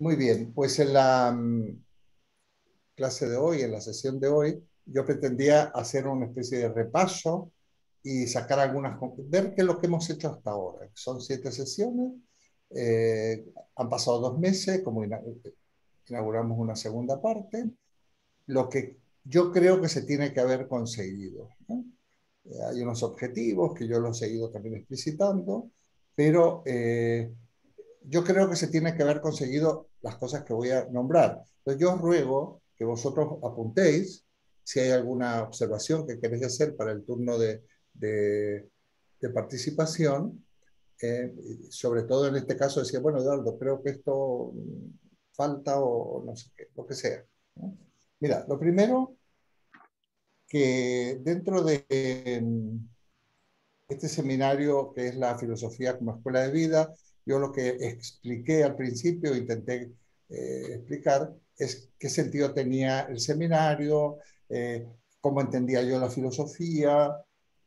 Muy bien, pues en la clase de hoy, en la sesión de hoy, yo pretendía hacer una especie de repaso y sacar ver qué es lo que hemos hecho hasta ahora. Son 7 sesiones, eh, han pasado 2 meses, como inauguramos una segunda parte, lo que yo creo que se tiene que haber conseguido, ¿no? Hay unos objetivos que yo los he ido también explicitando, pero yo creo que se tiene que haber conseguido las cosas que voy a nombrar. Entonces yo os ruego que vosotros apuntéis si hay alguna observación que queréis hacer para el turno de, de participación. Sobre todo en este caso decía, bueno, Eduardo, creo que esto falta o no sé qué, lo que sea, ¿no? Mira, lo primero que dentro de este seminario que es la filosofía como escuela de vida, yo lo que expliqué al principio, intenté explicar, es qué sentido tenía el seminario, eh, cómo entendía yo la filosofía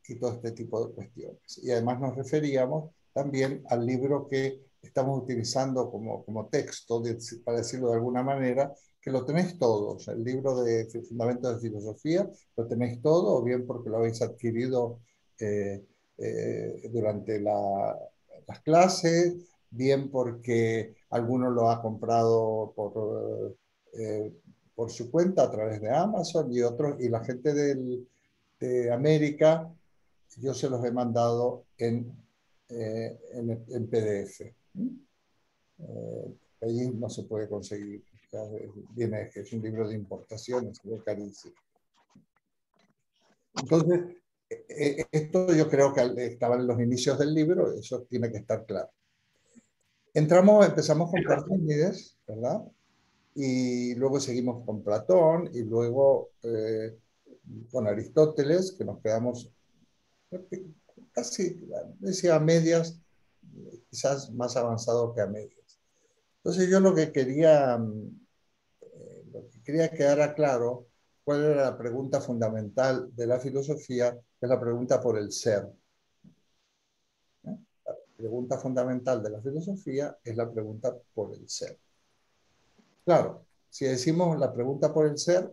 y todo este tipo de cuestiones. Y además nos referíamos también al libro que estamos utilizando como texto, para decirlo de alguna manera, que lo tenéis todos, el libro de Fundamentos de Filosofía, lo tenéis todo, o bien porque lo habéis adquirido eh, durante las clases, bien porque alguno lo ha comprado por su cuenta a través de Amazon y otros, y la gente de América, yo se los he mandado en PDF. Allí no se puede conseguir. Viene, es un libro de importación, es muy carísimo. Entonces, esto yo creo que estaba en los inicios del libro, eso tiene que estar claro. Empezamos con Parménides, ¿verdad? Y luego seguimos con Platón y luego con Aristóteles, que nos quedamos casi, decía a medias, quizás más avanzado que a medias. Entonces yo lo que quería que quedara claro cuál era la pregunta fundamental de la filosofía, que es la pregunta por el ser. ¿Eh? La pregunta fundamental de la filosofía es la pregunta por el ser. Claro, si decimos la pregunta por el ser,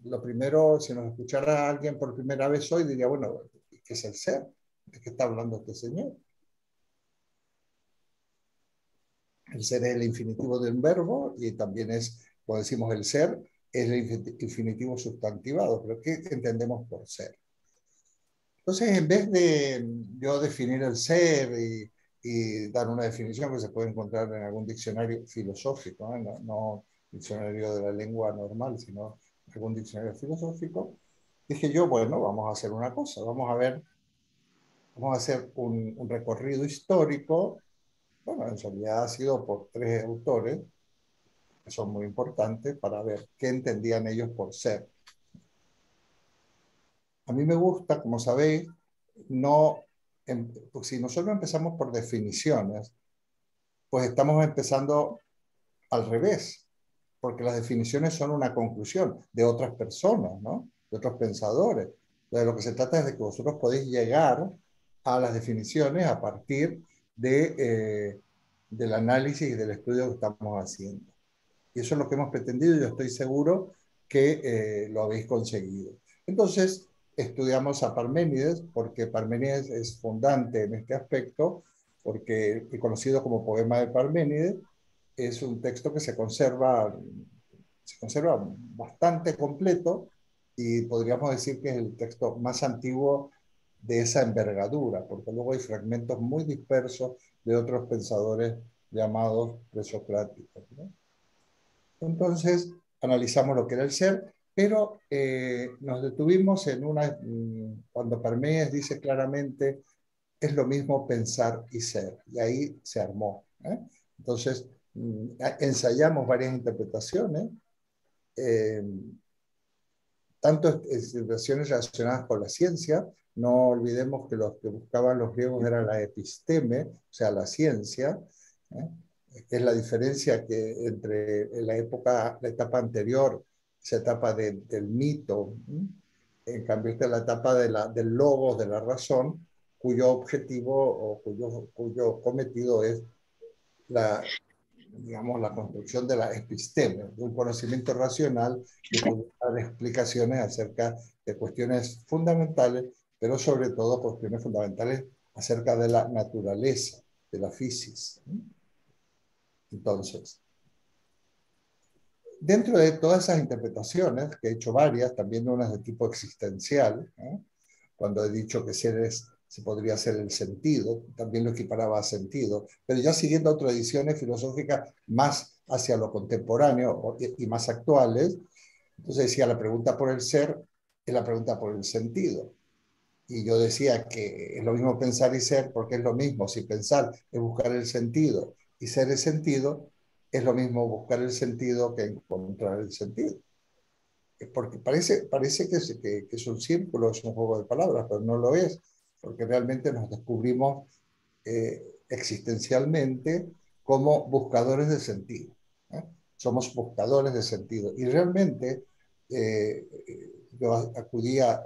lo primero, si nos escuchara alguien por primera vez hoy, diría, bueno, ¿qué es el ser? ¿De qué está hablando este señor? El ser es el infinitivo de un verbo y también es, cuando decimos el ser, es el infinitivo sustantivado. Pero ¿qué entendemos por ser? Entonces, en vez de yo definir el ser y dar una definición que se puede encontrar en algún diccionario filosófico, ¿eh? No diccionario de la lengua normal, sino algún diccionario filosófico, dije yo, bueno, vamos a hacer una cosa, vamos a hacer un recorrido histórico. Bueno, en realidad ha sido por 3 autores que son muy importantes para ver qué entendían ellos por ser. A mí me gusta, como sabéis, no, pues si nosotros empezamos por definiciones, pues estamos empezando al revés, porque las definiciones son una conclusión de otras personas, ¿no? De otros pensadores. Entonces, lo que se trata es de que vosotros podéis llegar a las definiciones a partir del análisis y del estudio que estamos haciendo. Y eso es lo que hemos pretendido y yo estoy seguro que lo habéis conseguido. Entonces, estudiamos a Parménides, porque Parménides es fundante en este aspecto, porque el conocido como Poema de Parménides es un texto que se conserva bastante completo y podríamos decir que es el texto más antiguo de esa envergadura, porque luego hay fragmentos muy dispersos de otros pensadores llamados presocráticos, ¿no? Entonces, analizamos lo que era el ser, pero nos detuvimos en cuando Parménides dice claramente, es lo mismo pensar y ser, y ahí se armó, ¿eh? Entonces, ensayamos varias interpretaciones, eh, tanto interpretaciones relacionadas con la ciencia, no olvidemos que los que buscaban los griegos era la episteme, o sea, la ciencia, ¿eh? Que es la diferencia que entre la etapa anterior, esa etapa del mito, ¿eh? En cambio esta es la etapa del logos, de la razón, cuyo objetivo o cuyo cometido es la, digamos, la construcción de la episteme, de un conocimiento racional que puede dar explicaciones acerca de cuestiones fundamentales, pero sobre todo cuestiones fundamentales acerca de la naturaleza, de la física. Entonces, dentro de todas esas interpretaciones, que he hecho varias, también unas de tipo existencial, cuando he dicho que se podría ser el sentido, también lo equiparaba a sentido, pero ya siguiendo tradiciones filosóficas más hacia lo contemporáneo y más actuales, entonces decía, la pregunta por el ser es la pregunta por el sentido. Y yo decía que es lo mismo pensar y ser, porque es lo mismo. Si pensar es buscar el sentido y ser es sentido, es lo mismo buscar el sentido que encontrar el sentido. Porque parece que es un círculo, es un juego de palabras, pero no lo es, porque realmente nos descubrimos existencialmente como buscadores de sentido. ¿Eh? Somos buscadores de sentido. Y realmente yo acudía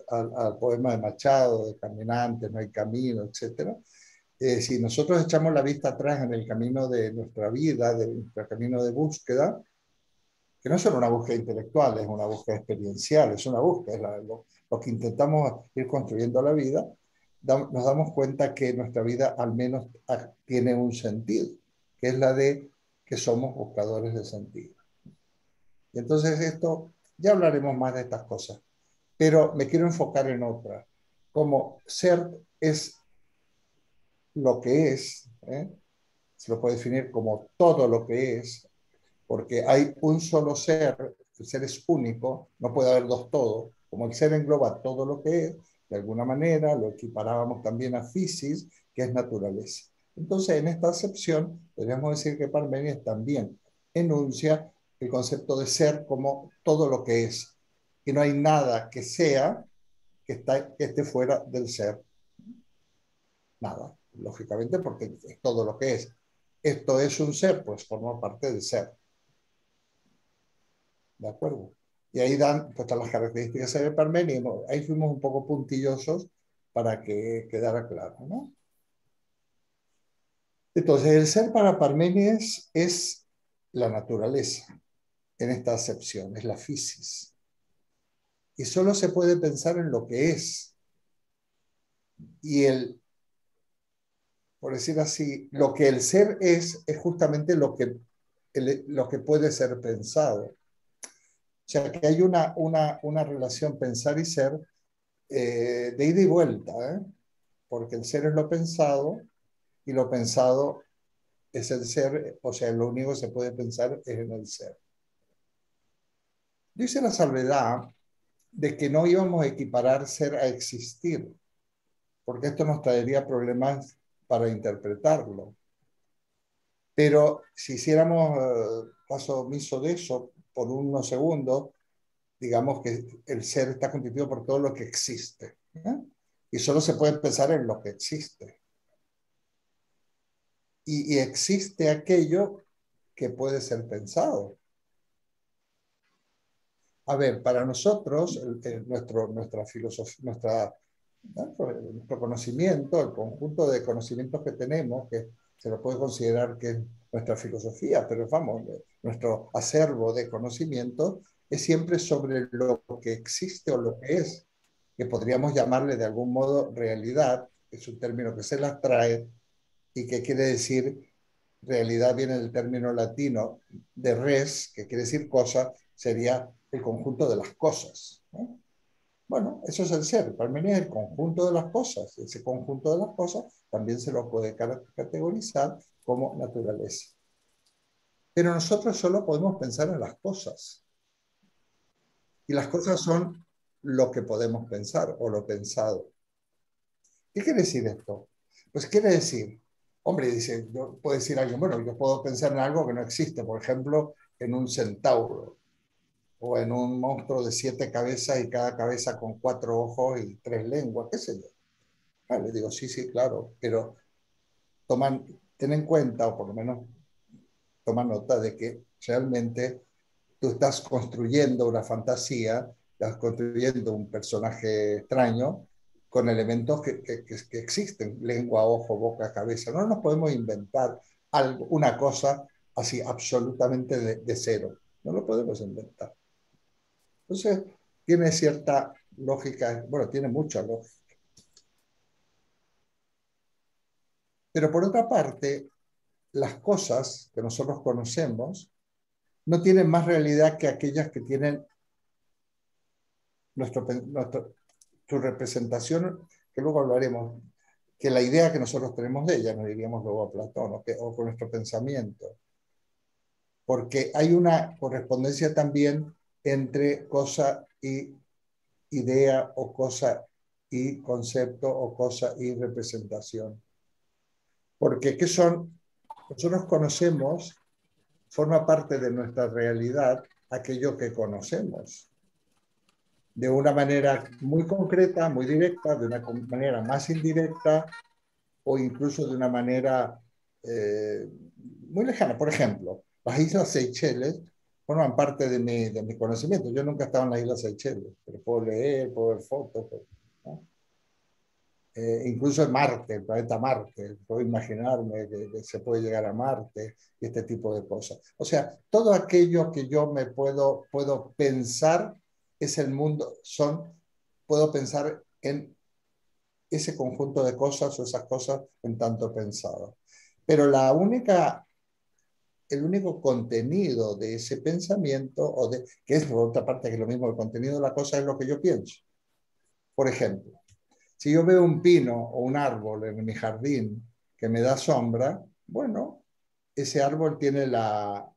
al poema de Machado, de Caminantes, No hay camino, etc. Si nosotros echamos la vista atrás en el camino de nuestra vida, de nuestro camino de búsqueda, que no es solo una búsqueda intelectual, es una búsqueda experiencial, es una búsqueda, lo que intentamos ir construyendo la vida, nos damos cuenta que nuestra vida al menos tiene un sentido, que es la de que somos buscadores de sentido. Y entonces esto, ya hablaremos más de estas cosas, pero me quiero enfocar en otra, como ser es lo que es, se lo puede definir como todo lo que es, porque hay un solo ser, el ser es único, no puede haber dos todos. Como el ser engloba todo lo que es, de alguna manera lo equiparábamos también a physis, que es naturaleza. Entonces, en esta acepción, podríamos decir que Parménides también enuncia el concepto de ser como todo lo que es, y no hay nada que sea que esté fuera del ser. Nada, lógicamente, porque es todo lo que es. Esto es un ser, pues forma parte del ser. ¿De acuerdo? Y ahí dan pues, las características de Parménides. Ahí fuimos un poco puntillosos para que quedara claro, ¿no? Entonces, el ser para Parménides es la naturaleza, en esta acepción, es la physis. Y solo se puede pensar en lo que es. Y por decir así, lo que el ser es justamente lo que puede ser pensado. O sea, que hay una relación pensar y ser de ida y vuelta, ¿eh? Porque el ser es lo pensado y lo pensado es el ser, o sea, lo único que se puede pensar es en el ser. Yo hice la salvedad de que no íbamos a equiparar ser a existir, porque esto nos traería problemas para interpretarlo. Pero si hiciéramos caso omiso de eso por unos segundos, digamos que el ser está constituido por todo lo que existe, ¿eh? Y solo se puede pensar en lo que existe. Y existe aquello que puede ser pensado. A ver, para nosotros, nuestra filosofía, nuestro conocimiento, el conjunto de conocimientos que tenemos, que se lo puede considerar que es nuestra filosofía, pero vamos, nuestro acervo de conocimiento es siempre sobre lo que existe o lo que es, que podríamos llamarle de algún modo realidad, que es un término que se las trae y que quiere decir realidad viene del término latino de res, que quiere decir cosa, sería el conjunto de las cosas, ¿no? Bueno, eso es el ser. Parménides es el conjunto de las cosas. Ese conjunto de las cosas también se lo puede categorizar como naturaleza. Pero nosotros solo podemos pensar en las cosas. Y las cosas son lo que podemos pensar o lo pensado. ¿Qué quiere decir esto? Pues quiere decir, hombre, dice, puede decir alguien, bueno, yo puedo pensar en algo que no existe, por ejemplo, en un centauro o en un monstruo de 7 cabezas y cada cabeza con 4 ojos y 3 lenguas, qué sé yo. Ah, le digo, sí, sí, claro, pero ten en cuenta, o por lo menos toma nota de que realmente tú estás construyendo una fantasía, estás construyendo un personaje extraño con elementos que existen, lengua, ojo, boca, cabeza. No nos podemos inventar algo, una cosa así absolutamente de cero. No lo podemos inventar. Entonces, tiene cierta lógica, bueno, tiene mucha lógica. Pero por otra parte, las cosas que nosotros conocemos no tienen más realidad que aquellas que tienen su representación, que luego hablaremos, que la idea que nosotros tenemos de ella, nos diríamos luego a Platón, o con nuestro pensamiento. Porque hay una correspondencia también entre cosa y idea, o cosa y concepto, o cosa y representación. Porque ¿qué son? Nosotros conocemos, forma parte de nuestra realidad aquello que conocemos, de una manera muy concreta, muy directa, de una manera más indirecta, o incluso de una manera eh, muy lejana. Por ejemplo, las Islas Seychelles forman parte de mi conocimiento. Yo nunca he estado en las Islas Seychelles, pero puedo leer, puedo ver fotos, ¿no? Incluso en Marte, el planeta Marte, puedo imaginarme que se puede llegar a Marte y este tipo de cosas. O sea, todo aquello que yo puedo pensar es el mundo, puedo pensar en ese conjunto de cosas, o esas cosas en tanto pensado. Pero el único contenido de ese pensamiento, que es por otra parte que es lo mismo, el contenido de la cosa es lo que yo pienso. Por ejemplo, si yo veo un pino o un árbol en mi jardín que me da sombra, bueno, ese árbol tiene la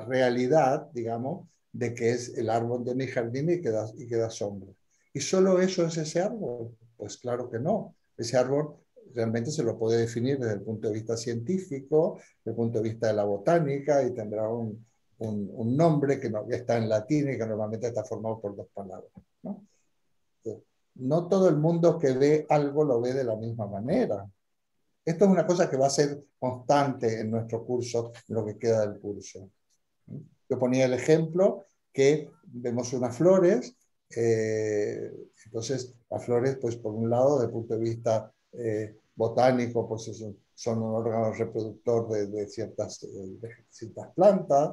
realidad, digamos, de que es el árbol de mi jardín y que da sombra. ¿Y solo eso es ese árbol? Pues claro que no. Ese árbol realmente se lo puede definir desde el punto de vista científico, desde el punto de vista de la botánica, y tendrá un nombre que está en latín y que normalmente está formado por dos palabras, ¿no? No todo el mundo que ve algo lo ve de la misma manera. Esto es una cosa que va a ser constante en nuestro curso, en lo que queda del curso. Yo ponía el ejemplo que vemos unas flores, entonces las flores, pues por un lado, desde el punto de vista botánico, pues son un órgano reproductor de ciertas plantas,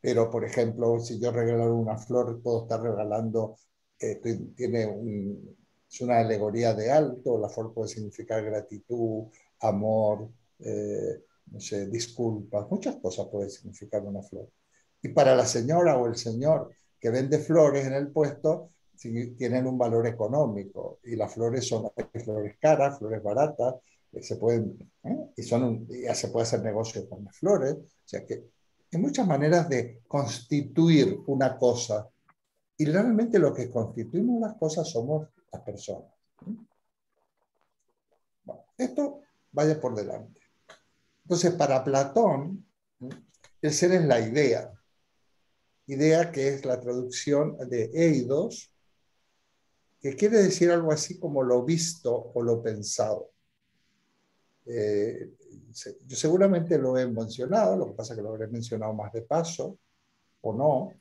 pero por ejemplo, si yo regalo una flor, puedo estar regalando, es una alegoría de algo. La flor puede significar gratitud, amor, no sé, disculpas, muchas cosas puede significar una flor. Y para la señora o el señor que vende flores en el puesto, tienen un valor económico, y las flores son flores caras, flores baratas, se pueden, ya se puede hacer negocio con las flores, o sea que hay muchas maneras de constituir una cosa, y realmente lo que constituimos las cosas somos las personas. Bueno, esto vaya por delante. Entonces, para Platón, el ser es la idea que es la traducción de eidos, que quiere decir algo así como lo visto o lo pensado. Yo seguramente lo he mencionado, lo que pasa es que lo habré mencionado más de paso, o no.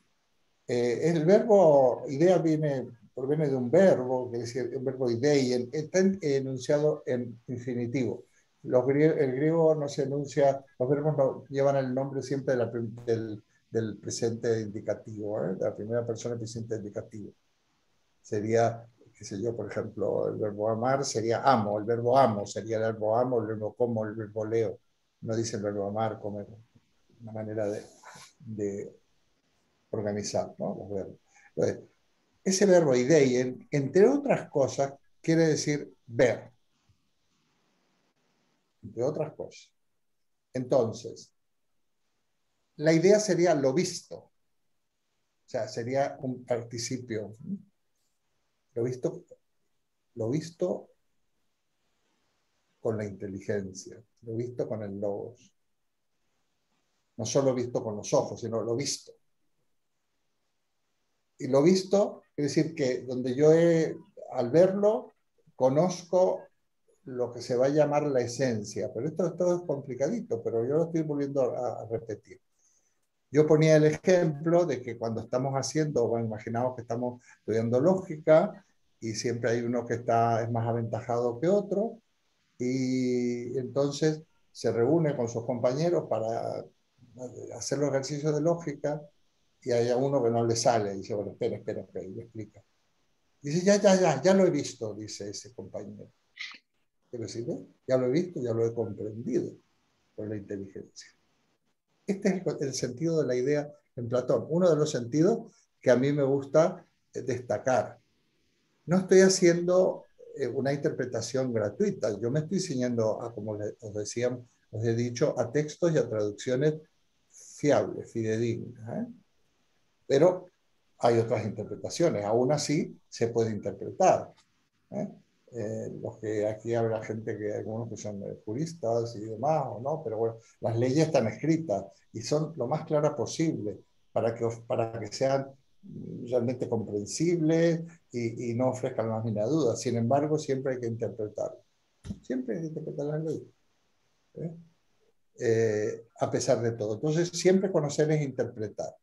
El verbo idea proviene de un verbo, que es el verbo idei, está enunciado en infinitivo. El griego no se enuncia, los verbos no llevan el nombre siempre del presente indicativo, de la primera persona presente indicativo. Sería, qué sé yo, por ejemplo, el verbo amar sería amo, el verbo amo sería el verbo amo, el verbo como, el verbo leo. No dice el verbo amar como una manera de organizar, ¿no? Los verbos. Entonces, ese verbo idei, entre otras cosas, quiere decir ver, entre otras cosas. Entonces, la idea sería lo visto, o sea, sería un participio. Lo visto, lo visto con la inteligencia, lo visto con el logos. No solo visto con los ojos, sino lo visto. Y lo visto quiere decir que al verlo, conozco lo que se va a llamar la esencia. Pero esto es complicadito, pero yo lo estoy volviendo a repetir. Yo ponía el ejemplo de que cuando estamos haciendo, bueno, imaginamos que estamos estudiando lógica, y siempre hay uno que es más aventajado que otro, y entonces se reúne con sus compañeros para hacer los ejercicios de lógica y hay a uno que no le sale. Y dice, bueno, espera, y le explica. Dice, ya lo he visto, dice ese compañero. Quiero decir, ya lo he visto, ya lo he comprendido por la inteligencia. Este es el sentido de la idea en Platón. Uno de los sentidos que a mí me gusta destacar. No estoy haciendo una interpretación gratuita. Yo me estoy ciñendo a, como os decía, os he dicho, a textos y a traducciones fiables, fidedignas. Pero hay otras interpretaciones. Aún así, se puede interpretar. ¿eh? Los que aquí habrá gente que algunos que son juristas y demás, o no, pero bueno, las leyes están escritas y son lo más claras posible para que sean realmente comprensibles y no ofrezcan la más mínima duda. Sin embargo, siempre hay que interpretar. Siempre hay que interpretar las leyes. A pesar de todo. Entonces, siempre conocer es interpretar.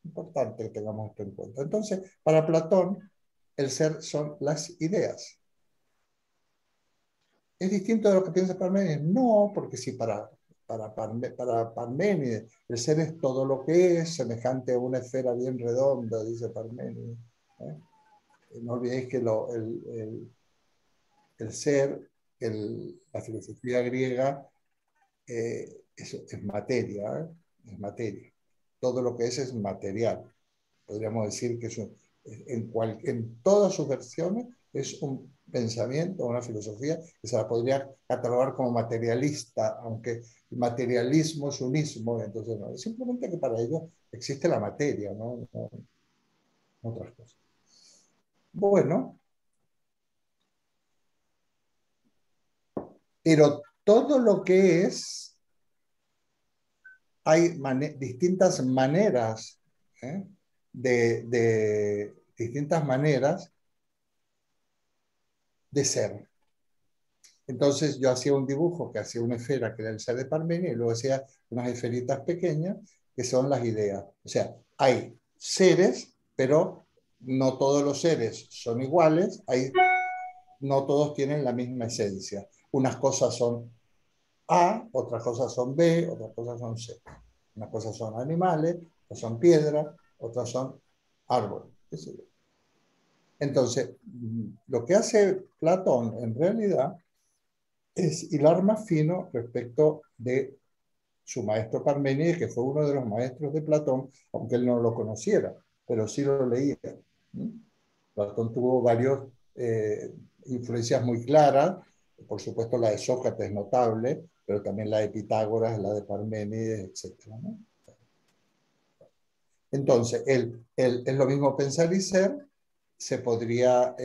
Importante que tengamos esto en cuenta. Entonces, para Platón, el ser son las ideas. ¿Es distinto de lo que piensa Parménides? No, porque si para Parménides el ser es todo lo que es, semejante a una esfera bien redonda, dice Parménides. No olvidéis que el ser, la filosofía griega, es materia, es materia. Todo lo que es material. Podríamos decir que en todas sus versiones es un pensamiento, una filosofía que se la podría catalogar como materialista, aunque el materialismo es un ismo, entonces no, es simplemente que para ellos existe la materia, no otras cosas. Bueno, pero todo lo que es, hay distintas maneras, ¿eh? de distintas maneras de ser. Entonces yo hacía un dibujo que hacía una esfera que era el ser de Parmenides y luego hacía unas esferitas pequeñas que son las ideas. O sea, hay seres, pero no todos los seres son iguales, no todos tienen la misma esencia. Unas cosas son A, otras cosas son B, otras cosas son C. Unas cosas son animales, otras son piedras, otras son árboles. Entonces, lo que hace Platón en realidad es hilar más fino respecto de su maestro Parménides, que fue uno de los maestros de Platón, aunque él no lo conociera, pero sí lo leía. Platón tuvo varias influencias muy claras, por supuesto la de Sócrates es notable, pero también la de Pitágoras, la de Parménides, etc. ¿no? Entonces, es lo mismo pensar y ser, se podría,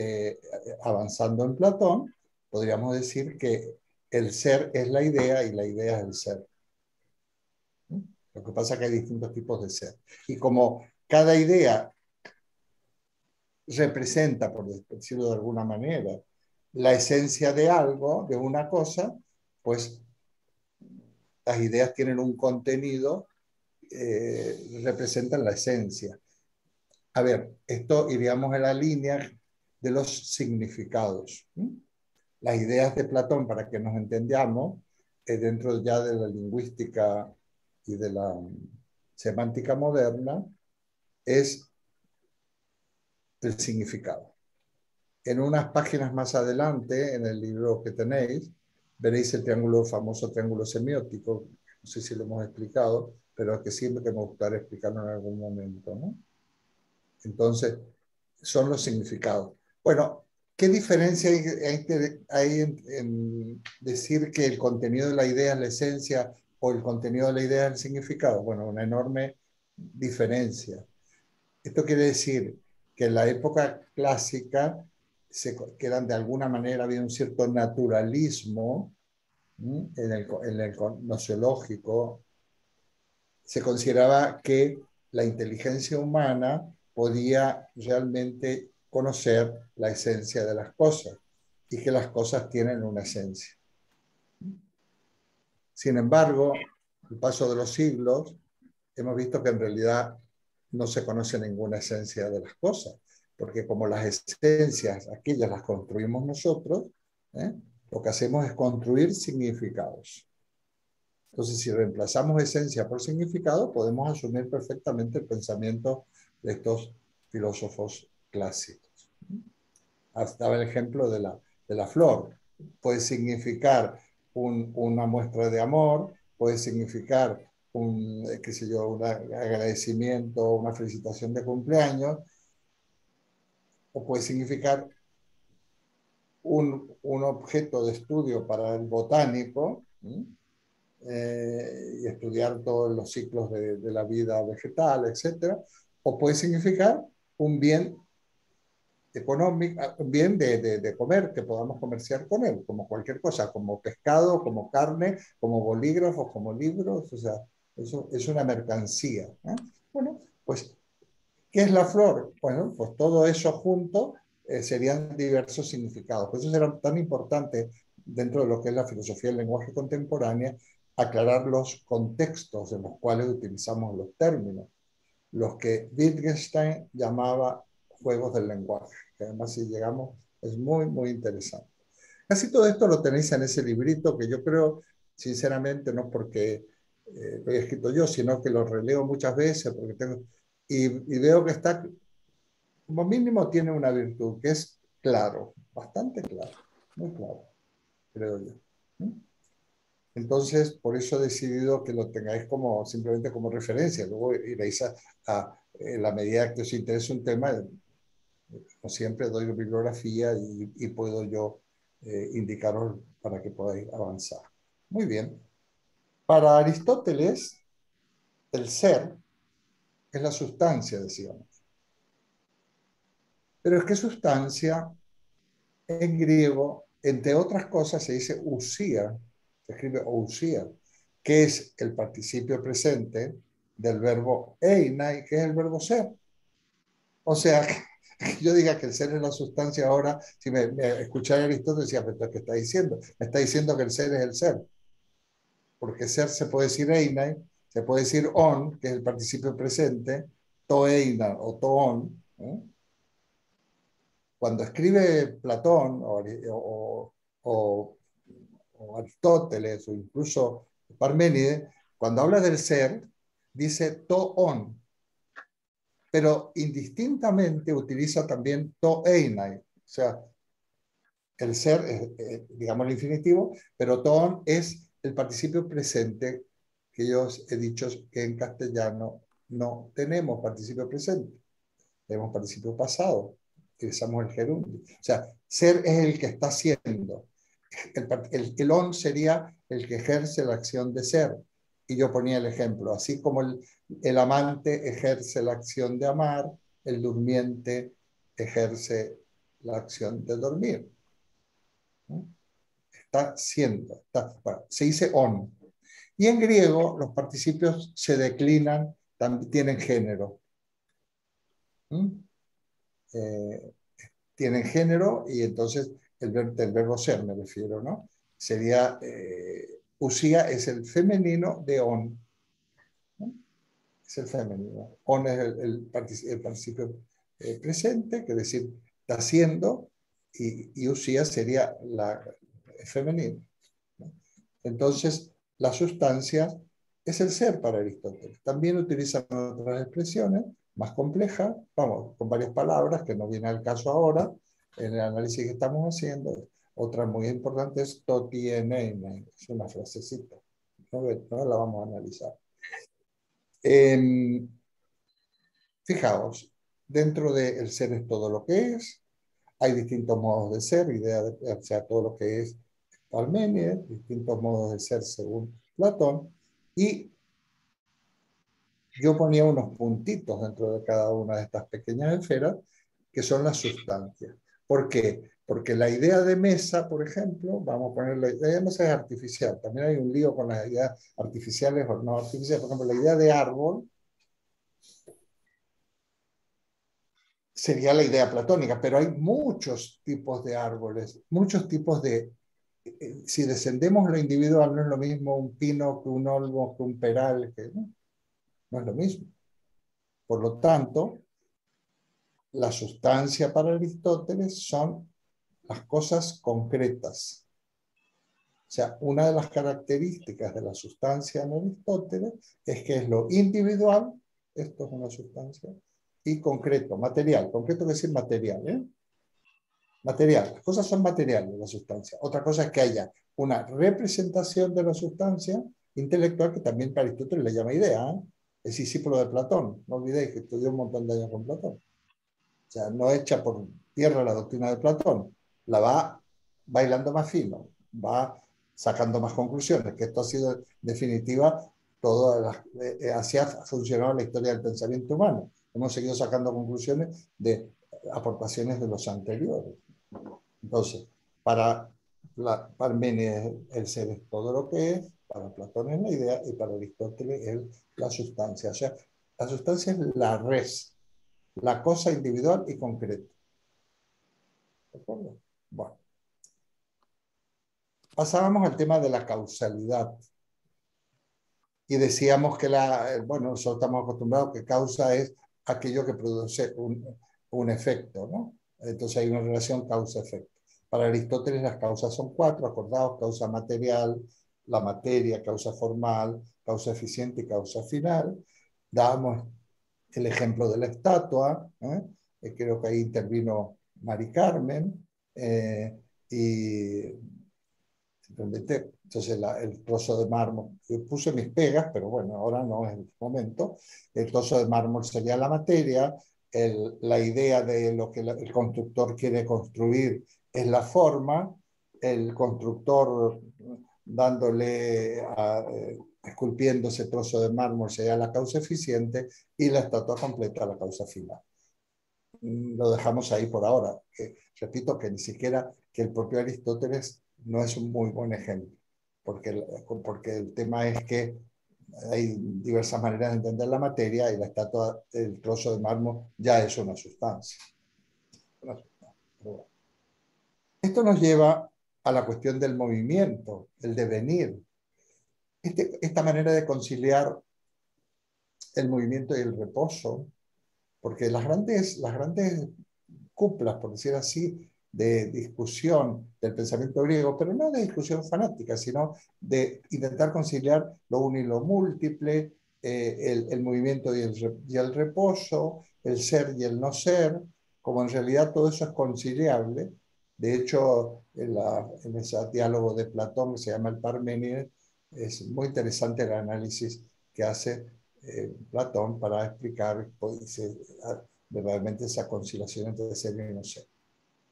avanzando en Platón, podríamos decir que el ser es la idea y la idea es el ser. Lo que pasa es que hay distintos tipos de ser. Y como cada idea representa, por decirlo de alguna manera, la esencia de algo, de una cosa, pues las ideas tienen un contenido, representan la esencia. A ver, esto iríamos en la línea de los significados. Las ideas de Platón, para que nos entendamos, dentro ya de la lingüística y de la semántica moderna, es el significado. En unas páginas más adelante, en el libro que tenéis, veréis el famoso triángulo semiótico. No sé si lo hemos explicado, pero es que siempre que me gustaría explicarlo en algún momento, ¿no? Entonces, son los significados. Bueno, ¿qué diferencia hay en decir que el contenido de la idea es la esencia o el contenido de la idea es el significado? Bueno, una enorme diferencia. Esto quiere decir que en la época clásica, que eran de alguna manera, había un cierto naturalismo en el gnoseológico, se consideraba que la inteligencia humana podía realmente conocer la esencia de las cosas y que las cosas tienen una esencia. Sin embargo, al paso de los siglos, hemos visto que en realidad no se conoce ninguna esencia de las cosas, porque como las esencias, aquellas las construimos nosotros, Lo que hacemos es construir significados. Entonces, si reemplazamos esencia por significado, podemos asumir perfectamente el pensamiento de estos filósofos clásicos. Hasta el ejemplo de la flor. Puede significar una muestra de amor, puede significar qué sé yo, un agradecimiento, una felicitación de cumpleaños, o puede significar un objeto de estudio para el botánico, y estudiar todos los ciclos de la vida vegetal, etcétera, o puede significar un bien económico, un bien de comer, que podamos comerciar con él, como cualquier cosa, como pescado, como carne, como bolígrafos, como libros, o sea, eso es una mercancía. Bueno, pues, ¿qué es la flor? Bueno, pues todo eso junto serían diversos significados. Por eso será tan importante dentro de lo que es la filosofía del lenguaje contemporánea aclarar los contextos en los cuales utilizamos los términos, los que Wittgenstein llamaba juegos del lenguaje, que además si llegamos es muy, muy interesante. Casi todo esto lo tenéis en ese librito que yo creo, sinceramente, no porque lo he escrito yo, sino que lo releo muchas veces porque tengo, y veo que está, como mínimo, tiene una virtud, que es claro, bastante claro, muy claro, creo yo. Entonces, por eso he decidido que lo tengáis como, simplemente como referencia. Luego iréis en la medida que os interese un tema, como siempre doy bibliografía y puedo yo indicaros para que podáis avanzar. Muy bien. Para Aristóteles, el ser es la sustancia, decíamos. Pero es que sustancia, en griego, entre otras cosas, se dice usía, se escribe ousia, que es el participio presente del verbo einai, que es el verbo ser. O sea, que yo diga que el ser es la sustancia ahora, si me escucháis a Aristóteles, decía, pero ¿qué está diciendo? Me está diciendo que el ser es el ser. Porque ser se puede decir einai, se puede decir on, que es el participio presente, to eina o to on. Cuando escribe Platón o Aristóteles o incluso Parménides, cuando habla del ser, dice to on, pero indistintamente utiliza también to einai, o sea, el ser es, digamos, el infinitivo, pero to on es el participio presente, que yo os he dicho que en castellano no tenemos participio presente, tenemos participio pasado, utilizamos el gerundio. O sea, ser es el que está siendo. El on sería el que ejerce la acción de ser. Y yo ponía el ejemplo, así como el amante ejerce la acción de amar, el durmiente ejerce la acción de dormir. ¿No? Está siendo, bueno, se dice on. Y en griego los participios se declinan, también tienen género. Eh, Tienen género y entonces del verbo ser me refiero, ¿no? Sería, usía es el femenino de on, ¿no? Es el femenino. On es el participio presente, que decir, está haciendo, y usía sería el femenino, ¿no? Entonces, la sustancia es el ser para Aristóteles. También utilizan otras expresiones más complejas, vamos, con varias palabras que no viene al caso ahora en el análisis que estamos haciendo. Otra muy importante es totieneine, es una frasecita, no la vamos a analizar. Fijaos, dentro del ser es todo lo que es, hay distintos modos de ser, o sea, todo lo que es Parménides, distintos modos de ser según Platón, y yo ponía unos puntitos dentro de cada una de estas pequeñas esferas, que son las sustancias. ¿Por qué? Porque la idea de mesa, por ejemplo, vamos a poner la idea de mesa es artificial. También hay un lío con las ideas artificiales o no artificiales. Por ejemplo, la idea de árbol sería la idea platónica, pero hay muchos tipos de árboles, muchos tipos de... Si descendemos lo individual, no es lo mismo un pino que un olmo, que un peral, que no es lo mismo. Por lo tanto, la sustancia para Aristóteles son las cosas concretas. sea, una de las características de la sustancia en Aristóteles es que es lo individual, esto es una sustancia, y concreto, material. Concreto quiere decir material, ¿eh? Material. Las cosas son materiales, la sustancia. Otra cosa es que haya una representación de la sustancia intelectual, que también Aristóteles le llama idea, ¿eh? Es discípulo de Platón. No olvidéis que estudió un montón de años con Platón. O sea, no echa por tierra la doctrina de Platón, la va bailando más fino, va sacando más conclusiones, que esto ha sido, en definitiva, así ha funcionado la historia del pensamiento humano. Hemos seguido sacando conclusiones de aportaciones de los anteriores. Entonces, para Parménides el ser es todo lo que es, para Platón es la idea y para Aristóteles es la sustancia. O sea, la sustancia es la res, la cosa individual y concreta. ¿De acuerdo? Bueno, pasábamos al tema de la causalidad y decíamos que bueno, nosotros estamos acostumbrados que causa es aquello que produce un efecto, ¿no? Entonces hay una relación causa-efecto. Para Aristóteles las causas son cuatro, acordados: causa material, la materia, causa formal, causa eficiente y causa final. Dábamos el ejemplo de la estatua, creo que ahí intervino Mari Carmen, y entonces el trozo de mármol, yo puse mis pegas, pero bueno, ahora no es el momento. El trozo de mármol sería la materia, la idea de lo que el constructor quiere construir es la forma, el constructor dándole esculpiendo ese trozo de mármol sería la causa eficiente y la estatua completa la causa final. Lo dejamos ahí por ahora. Repito que ni siquiera que el propio Aristóteles no es un muy buen ejemplo, porque el tema es que hay diversas maneras de entender la materia y la estatua, el trozo de mármol, ya es una sustancia. Bueno. Esto nos lleva a la cuestión del movimiento, el devenir. Esta manera de conciliar el movimiento y el reposo, porque las grandes cúpulas, por decir así, de discusión del pensamiento griego, pero no de discusión fanática, sino de intentar conciliar lo uno y lo múltiple, el movimiento y el reposo, el ser y el no ser, como en realidad todo eso es conciliable. De hecho, en ese diálogo de Platón que se llama el Parménides, es muy interesante el análisis que hace Platón para explicar verdaderamente esa conciliación entre ser y no ser.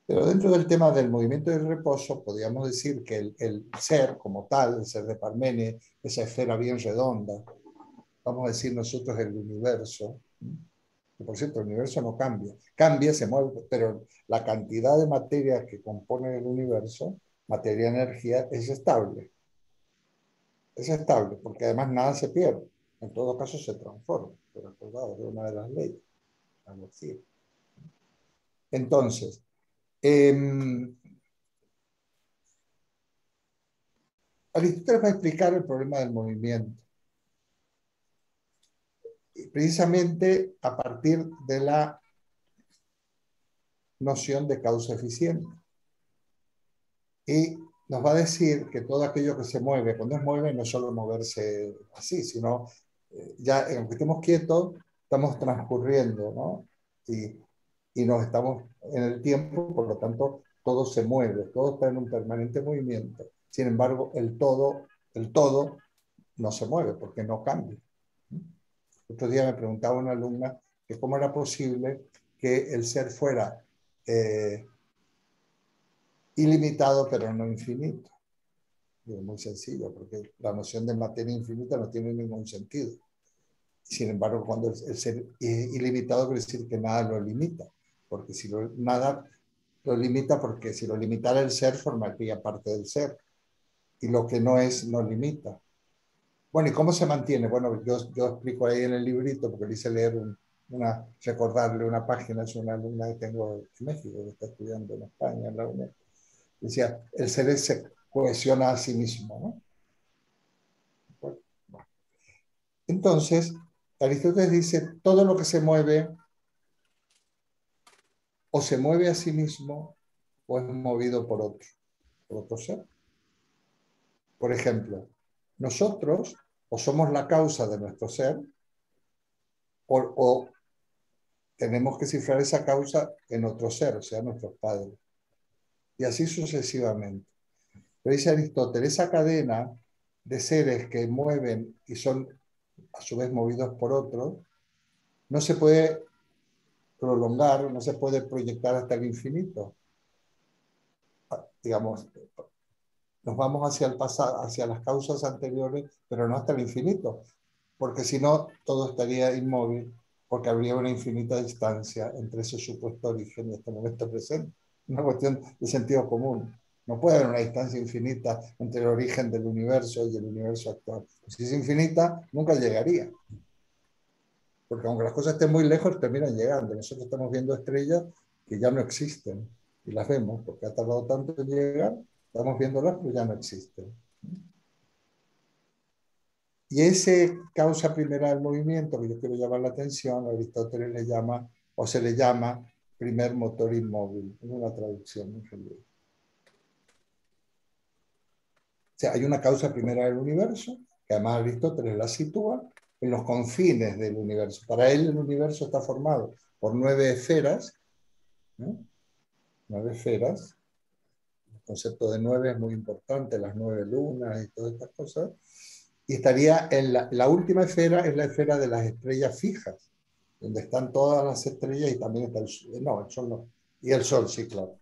Pero dentro del tema del movimiento y el reposo, podríamos decir que el ser como tal, el ser de Parménides, esa esfera bien redonda, vamos a decir nosotros el universo, que por cierto el universo no cambia, cambia, se mueve, pero la cantidad de materia que compone el universo, materia-energía, es estable, porque además nada se pierde, en todo caso se transforma, pero acordado, es una de las leyes, algo así. Entonces, Aristóteles va a explicar el problema del movimiento, precisamente a partir de la noción de causa eficiente. Y nos va a decir que todo aquello que se mueve, cuando es mueve, no es solo moverse así, sino ya aunque estemos quietos, estamos transcurriendo, ¿no? Y nos estamos en el tiempo, por lo tanto, todo se mueve, todo está en un permanente movimiento. Sin embargo, el todo no se mueve porque no cambia. Otro día me preguntaba una alumna que cómo era posible que el ser fuera ilimitado pero no infinito. Y es muy sencillo, porque la noción de materia infinita no tiene ningún sentido. Sin embargo, cuando el ser es ilimitado quiere decir que nada lo limita, porque si nada lo limita, porque si lo limitara el ser formaría parte del ser, y lo que no es no limita. Bueno, ¿y cómo se mantiene? Bueno, yo explico ahí en el librito, porque le hice leer recordarle una página, es una alumna que tengo en México, que está estudiando en España, en la UNED. Decía, el ser se cohesiona a sí mismo, ¿no? Bueno, entonces, Aristóteles dice, todo lo que se mueve, o se mueve a sí mismo, o es movido por otro ser. Por ejemplo, nosotros o somos la causa de nuestro ser, o tenemos que cifrar esa causa en otro ser, o sea, nuestros padres. Y así sucesivamente. Pero dice Aristóteles, esa cadena de seres que mueven y son a su vez movidos por otros, no se puede prolongar, no se puede proyectar hasta el infinito. Digamos, nos vamos hacia el pasado, hacia las causas anteriores, pero no hasta el infinito, porque si no, todo estaría inmóvil, porque habría una infinita distancia entre ese supuesto origen y este momento presente. Una cuestión de sentido común. No puede haber una distancia infinita entre el origen del universo y el universo actual. Si es infinita, nunca llegaría. Porque aunque las cosas estén muy lejos, terminan llegando. Nosotros estamos viendo estrellas que ya no existen y las vemos porque ha tardado tanto en llegar, estamos viéndolas, pero ya no existen. Y ese causa primera del movimiento, que yo quiero llamar la atención, Aristóteles le llama, o se le llama, primer motor inmóvil. Es una traducción en general. O sea, hay una causa primera del universo, que además Aristóteles la sitúa en los confines del universo. Para él el universo está formado por 9 esferas, ¿no? 9 esferas. El concepto de 9 es muy importante, las 9 lunas y todas estas cosas. Y estaría en la última esfera, es la esfera de las estrellas fijas, donde están todas las estrellas y también está el sol. No, el sol no. Y el sol, sí, claro.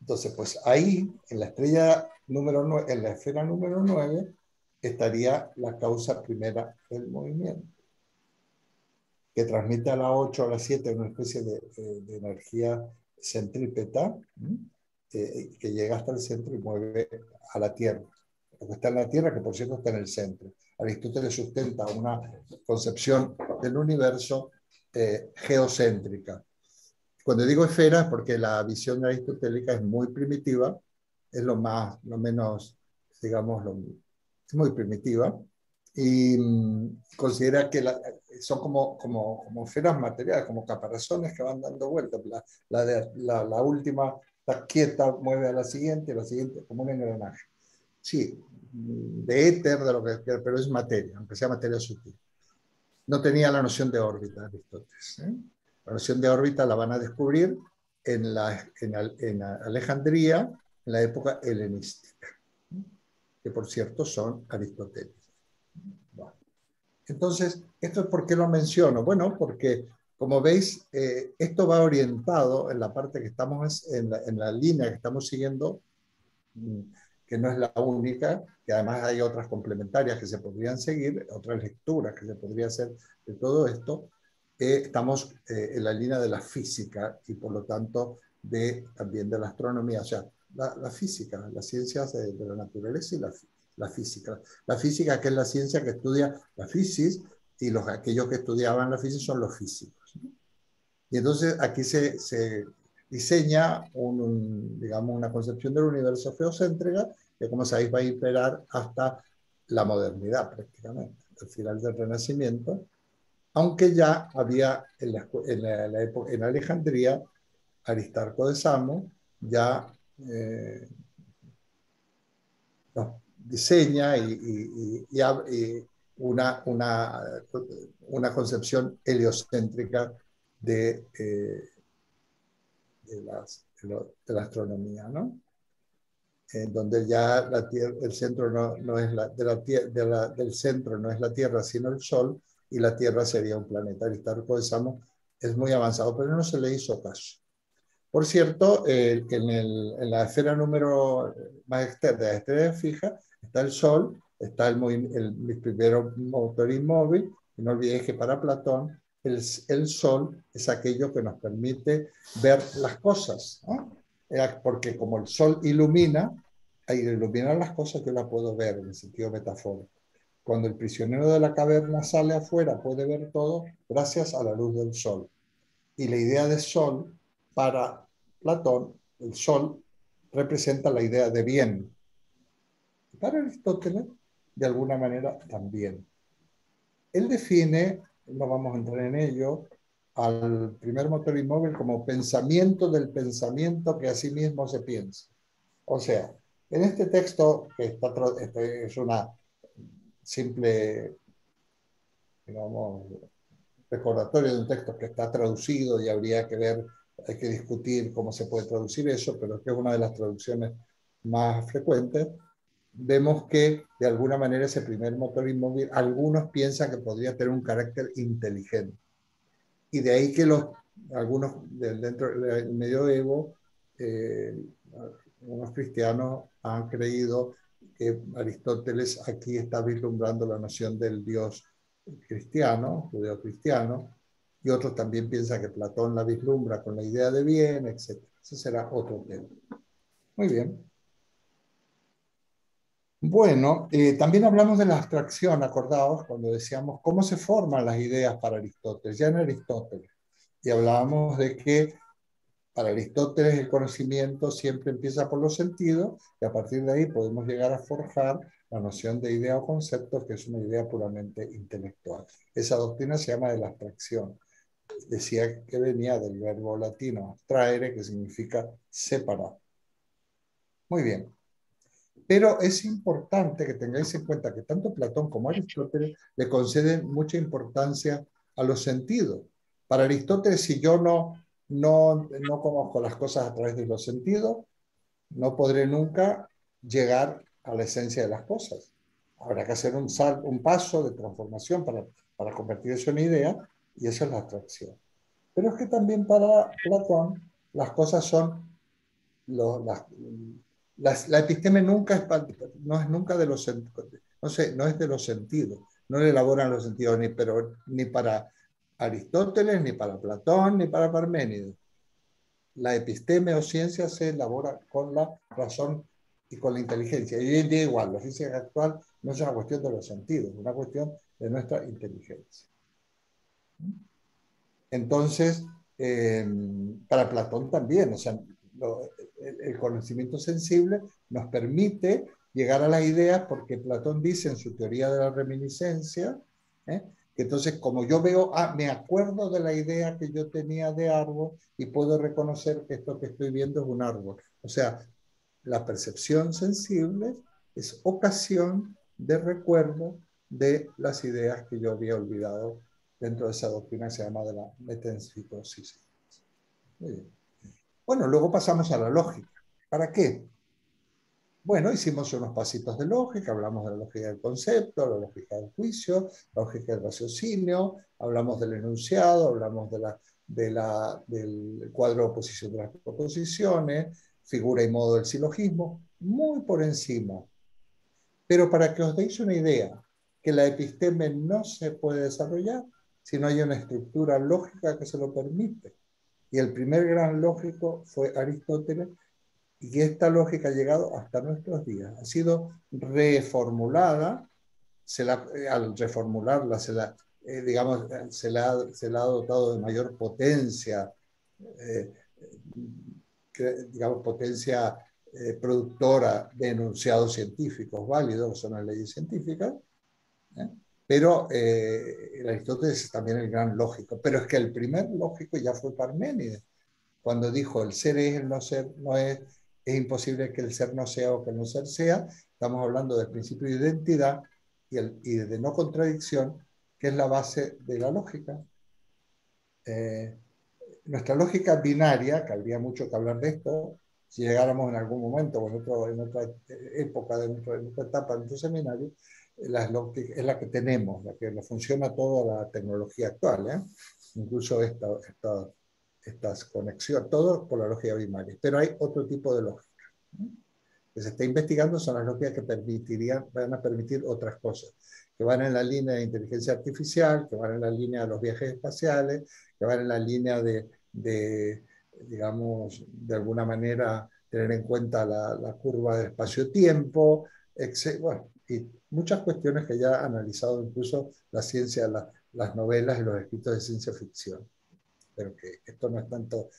Entonces, pues ahí, en la estrella número 9, en la esfera número 9, estaría la causa primera del movimiento, que transmite a la 8, a la 7, una especie de energía centrípeta, que llega hasta el centro y mueve a la Tierra. Lo que está en la Tierra, que por cierto está en el centro. Aristóteles sustenta una concepción del universo geocéntrica. Cuando digo esfera es porque la visión aristotélica es muy primitiva, es lo menos, digamos, es muy primitiva, y considera que son como esferas materiales, como caparazones que van dando vueltas. La última está quieta, mueve a la siguiente, como un engranaje. Sí, de éter, de lo que quiera, pero es materia, aunque sea materia sutil. No tenía la noción de órbita, Aristóteles. La noción de órbita la van a descubrir en Alejandría, en la época helenística, que por cierto son aristotélicos. Bueno. Entonces, ¿esto es por qué lo menciono? Bueno, porque como veis, esto va orientado en la parte que estamos, en la línea que estamos siguiendo, que no es la única, que además hay otras complementarias que se podrían seguir, otras lecturas que se podría hacer de todo esto. Estamos en la línea de la física y por lo tanto también de la astronomía, o sea, la física, las ciencias de la naturaleza y la física. La física, que es la ciencia que estudia la física, y aquellos que estudiaban la física son los físicos. Y entonces aquí se diseña digamos, una concepción del universo geocéntrica que, como sabéis, va a imperar hasta la modernidad prácticamente, al final del Renacimiento, aunque ya había en Alejandría, Aristarco de Samos ya diseña una concepción heliocéntrica de la astronomía, ¿no? En donde ya el centro no es del centro no es la Tierra, sino el Sol, y la Tierra sería un planeta. Aristarco de Samos es muy avanzado, pero no se le hizo caso. Por cierto, en la esfera número más externa, de la estrella fija, está el Sol, está el primero motor inmóvil, y no olvidéis que para Platón el Sol es aquello que nos permite ver las cosas, ¿no? Porque como el Sol ilumina las cosas, yo las puedo ver en el sentido metafórico. Cuando el prisionero de la caverna sale afuera, puede ver todo gracias a la luz del Sol. Y la idea de Sol, para Platón, el Sol representa la idea de bien. Para Aristóteles, de alguna manera, también. Él define, no vamos a entrar en ello, al primer motor inmóvil como pensamiento del pensamiento que a sí mismo se piensa. O sea, En este texto, que es una simple, digamos, recordatorio de un texto que está traducido y habría que ver, hay que discutir cómo se puede traducir eso, pero que es una de las traducciones más frecuentes, vemos que de alguna manera ese primer motor inmóvil, algunos piensan que podría tener un carácter inteligente. Y de ahí que algunos dentro del medioevo, eh, algunos cristianos han creído que Aristóteles aquí está vislumbrando la noción del Dios cristiano, judeo-cristiano, y otros también piensan que Platón la vislumbra con la idea de bien, etc. Ese será otro tema. Muy bien. Bueno, también hablamos de la abstracción, acordados, cuando decíamos cómo se forman las ideas para Aristóteles, ya en Aristóteles. Y hablábamos de que para Aristóteles el conocimiento siempre empieza por los sentidos y a partir de ahí podemos llegar a forjar la noción de idea o concepto, que es una idea puramente intelectual. Esa doctrina se llama de la abstracción. Decía que venía del verbo latino abstraere, que significa separar. Muy bien. Pero es importante que tengáis en cuenta que tanto Platón como Aristóteles le conceden mucha importancia a los sentidos. Para Aristóteles, si yo no conozco las cosas a través de los sentidos, no podré nunca llegar a la esencia de las cosas. Habrá que hacer un paso de transformación para convertir eso en idea, y eso es la abstracción. Pero es que también para Platón las cosas son lo, la episteme nunca no es nunca de los no sé, no es de los sentidos, no le elaboran los sentidos ni para Aristóteles, ni para Platón, ni para Parménides. La episteme o ciencia se elabora con la razón y con la inteligencia. Y hoy en día igual, la física actual no es una cuestión de los sentidos, es una cuestión de nuestra inteligencia. Entonces, para Platón también, o sea, el conocimiento sensible nos permite llegar a las ideas porque Platón dice en su teoría de la reminiscencia, ¿eh? Que entonces como yo veo, me acuerdo de la idea que yo tenía de árbol y puedo reconocer que esto que estoy viendo es un árbol. O sea, la percepción sensible es ocasión de recuerdo de las ideas que yo había olvidado dentro de esa doctrina que se llama de la metempsicosis. Muy bien. Bueno, luego pasamos a la lógica. ¿Para qué? Bueno, hicimos unos pasitos de lógica, hablamos de la lógica del concepto, la lógica del juicio, la lógica del raciocinio, hablamos del enunciado, hablamos del cuadro de oposición de las proposiciones, figura y modo del silogismo, muy por encima. Pero para que os deis una idea, que la episteme no se puede desarrollar si no hay una estructura lógica que se lo permite. Y el primer gran lógico fue Aristóteles, y esta lógica ha llegado hasta nuestros días. Ha sido reformulada, al reformularla digamos, se la ha dotado de mayor potencia, eh, digamos, potencia productora de enunciados científicos válidos, que son las leyes científicas, ¿eh? Pero Aristóteles es también el gran lógico. Pero es que el primer lógico ya fue Parménides, cuando dijo el ser es, el no ser no es imposible que el ser no sea o que el no ser sea. Estamos hablando del principio de identidad y de no contradicción, que es la base de la lógica. Eh, Nuestra lógica binaria, que habría mucho que hablar de esto, si llegáramos en algún momento o en otra época de nuestra etapa de nuestro seminario, es la que tenemos, la que le funciona toda la tecnología actual, ¿eh? Incluso estas conexiones, todo por la lógica binaria. Pero hay otro tipo de lógica, ¿no? Que se está investigando, son las lógicas que van a permitir otras cosas, que van en la línea de inteligencia artificial, que van en la línea de los viajes espaciales, que van en la línea digamos, de alguna manera tener en cuenta la curva de espacio-tiempo, bueno, y muchas cuestiones que ya ha analizado incluso la ciencia, las novelas y los escritos de ciencia ficción. Pero que esto no es tanto,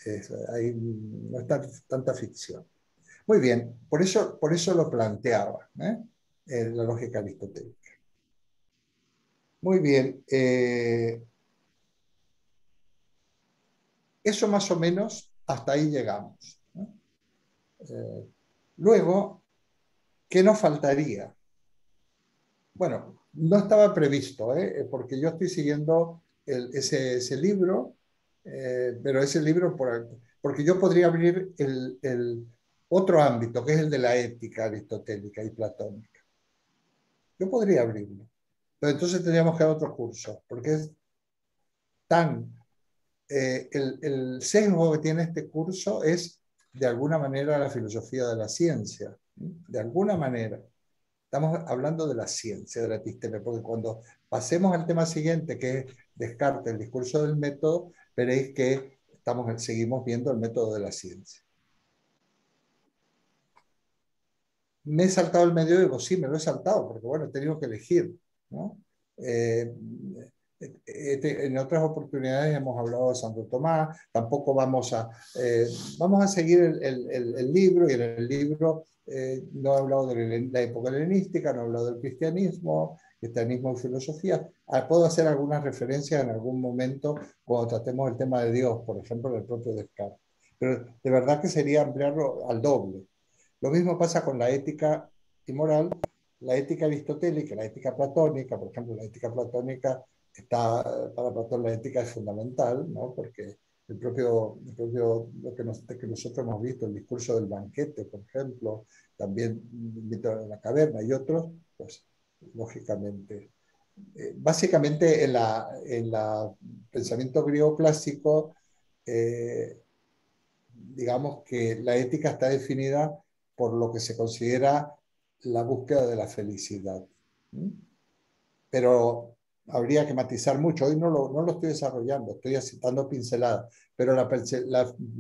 no es tanta ficción. Muy bien, por eso lo planteaba, la lógica aristotélica. Muy bien, eso más o menos hasta ahí llegamos, ¿no? Luego, ¿qué nos faltaría? Bueno, no estaba previsto, porque yo estoy siguiendo ese libro, pero ese libro, porque yo podría abrir el otro ámbito, que es el de la ética aristotélica y platónica. Yo podría abrirlo, pero entonces tendríamos que dar otro curso, porque es tan... el sesgo que tiene este curso es, de alguna manera, la filosofía de la ciencia, de alguna manera. Estamos hablando de la ciencia, de la episteme, porque cuando pasemos al tema siguiente, que es Descartes, el discurso del método, veréis que seguimos viendo el método de la ciencia. Me he saltado el medio, digo, sí, me lo he saltado, porque bueno, he tenido que elegir, ¿no? Eh, en otras oportunidades hemos hablado de Santo Tomás, tampoco vamos a seguir el libro, y en el libro no he hablado de la época helenística, no he hablado del cristianismo y filosofía. Puedo hacer algunas referencias en algún momento cuando tratemos el tema de Dios, por ejemplo, del propio Descartes. Pero de verdad que sería ampliarlo al doble. Lo mismo pasa con la ética y moral, la ética aristotélica, la ética platónica. Por ejemplo, la ética platónica para Platón la ética es fundamental, ¿no? Porque que nosotros hemos visto, el discurso del banquete, por ejemplo, también Mito de la caverna y otros, pues lógicamente. Básicamente en la pensamiento griego clásico, eh, digamos que la ética está definida por lo que se considera la búsqueda de la felicidad. Pero habría que matizar mucho. Hoy no lo estoy desarrollando, estoy citando pinceladas, pero la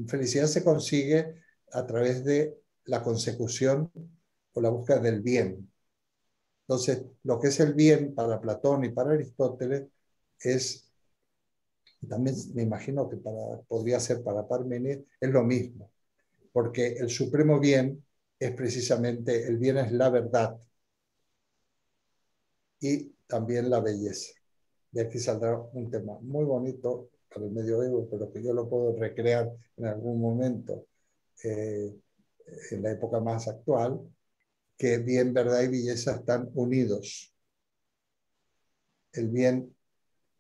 felicidad se consigue a través de la consecución o la búsqueda del bien. Entonces, lo que es el bien para Platón y para Aristóteles es, también me imagino que podría ser para Parménides, es lo mismo, porque el supremo bien es precisamente, el bien es la verdad y también la belleza. De aquí saldrá un tema muy bonito para el medioevo, pero que yo lo puedo recrear en algún momento eh, en la época más actual, que bien, verdad y belleza están unidos. El bien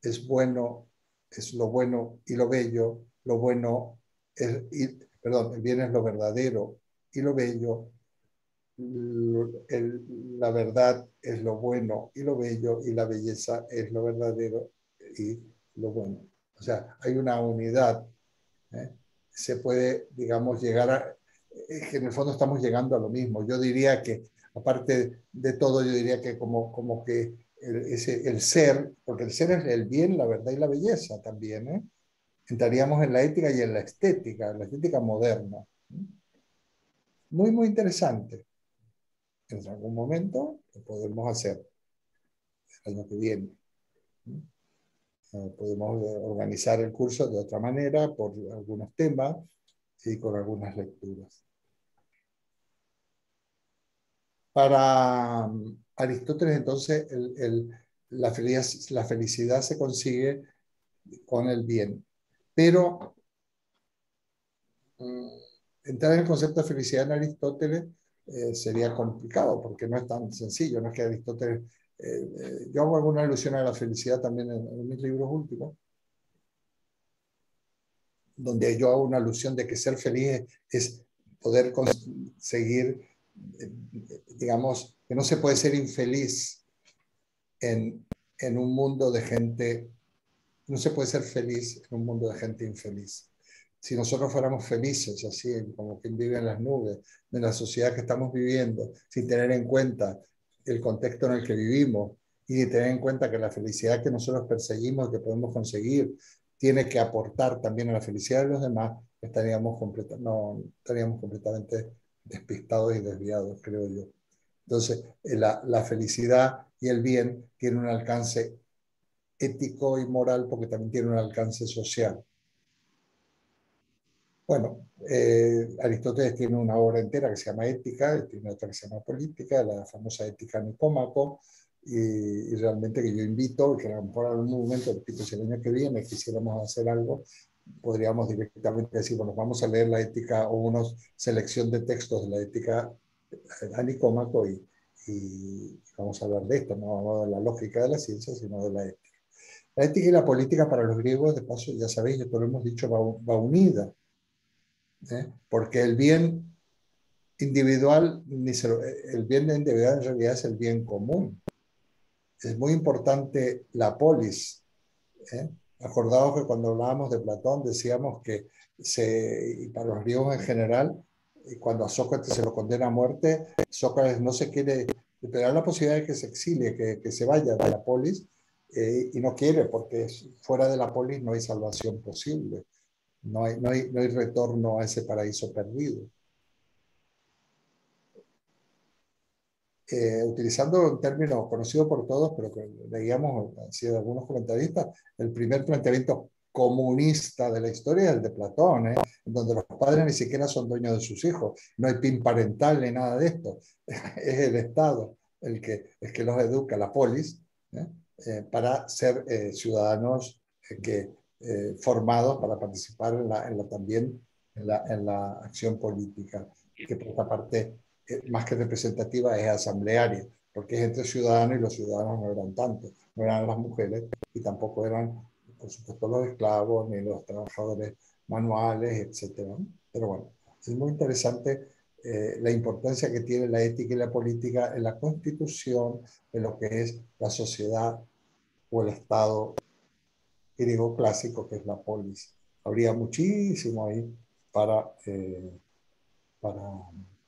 es bueno, es lo bueno y lo bello, lo bueno perdón, el bien es lo verdadero y lo bello, la verdad es lo bueno y lo bello, y la belleza es lo verdadero y lo bueno. O sea, hay una unidad. ¿eh? Se puede, digamos, que en el fondo estamos llegando a lo mismo. Yo diría que, aparte de todo, yo diría que como que el ser, porque el ser es el bien, la verdad y la belleza también, ¿eh? Entraríamos en la ética y en la estética moderna. Muy, muy interesante. En algún momento lo podemos hacer el año que viene. Podemos organizar el curso de otra manera, por algunos temas y con algunas lecturas. Para Aristóteles, entonces, la felicidad se consigue con el bien. Pero mm, entrar en el concepto de felicidad en Aristóteles sería complicado, porque no es tan sencillo. No es que Aristóteles... yo hago alguna alusión a la felicidad también en mis libros últimos, donde yo hago una alusión de que ser feliz es poder conseguir, digamos, que no se puede ser infeliz en un mundo de gente, no se puede ser feliz en un mundo de gente infeliz. Si nosotros fuéramos felices, así como quien vive en las nubes, de la sociedad que estamos viviendo, sin tener en cuenta el contexto en el que vivimos y tener en cuenta que la felicidad que nosotros perseguimos, que podemos conseguir, tiene que aportar también a la felicidad de los demás, no, estaríamos completamente despistados y desviados, creo yo. Entonces, la felicidad y el bien tienen un alcance ético y moral, porque también tiene un alcance social. Bueno, Aristóteles tiene una obra entera que se llama Ética, tiene otra que se llama Política, la famosa Ética Nicómaco, y realmente que yo invito, que a lo mejor en algún momento, tipo, si el año que viene quisiéramos hacer algo, podríamos directamente decir, bueno, vamos a leer la Ética o una selección de textos de la Ética a Nicómaco y vamos a hablar de esto, no de la lógica de la ciencia, sino de la ética. La ética y la política para los griegos, de paso, ya sabéis, esto lo hemos dicho, va unida, ¿eh? Porque el bien individual, el bien individual en realidad es el bien común. Es muy importante la polis, ¿eh? Acordaos que cuando hablábamos de Platón decíamos que y para los griegos en general, cuando a Sócrates se lo condena a muerte, Sócrates no se quiere, pero hay la posibilidad de que se exilie, que se vaya de la polis, y no quiere, porque fuera de la polis no hay salvación posible, no hay retorno a ese paraíso perdido. Utilizando un término conocido por todos, pero que leíamos así de algunos comentaristas, el primer planteamiento comunista de la historia es el de Platón, en donde los padres ni siquiera son dueños de sus hijos, no hay PIN parental ni nada de esto, es el Estado el que los educa, la polis, ¿eh? Para ser ciudadanos formados para participar también en la acción política, que por otra parte más que representativa es asamblearia, porque es entre ciudadanos y los ciudadanos no eran tantos, no eran las mujeres y tampoco eran, por supuesto, los esclavos ni los trabajadores manuales, etcétera. Pero bueno, es muy interesante la importancia que tiene la ética y la política en la constitución de lo que es la sociedad o el Estado griego clásico, que es la polis. Habría muchísimo ahí para, para,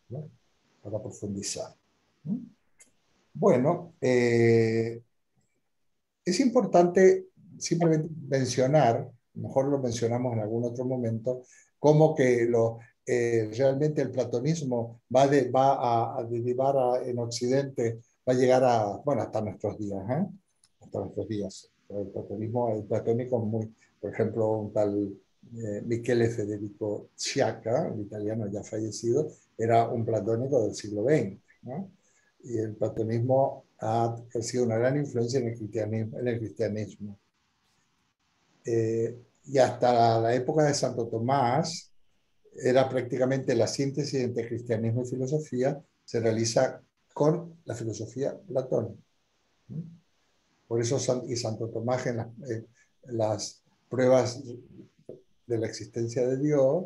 ¿no? para profundizar. Bueno, es importante simplemente mencionar, mejor lo mencionamos en algún otro momento, cómo que realmente el platonismo va a derivar en Occidente, va a llegar a, bueno, hasta nuestros días, ¿eh? Hasta nuestros días. El platónico es muy, por ejemplo, un tal Michele Federico Sciacca, el italiano ya fallecido, era un platónico del siglo XX, ¿no? Y el platonismo ha ejercido una gran influencia en el cristianismo. Y hasta la época de Santo Tomás era prácticamente la síntesis entre cristianismo y filosofía, se realiza con la filosofía platónica. Por eso Santo Tomás en las pruebas de la existencia de Dios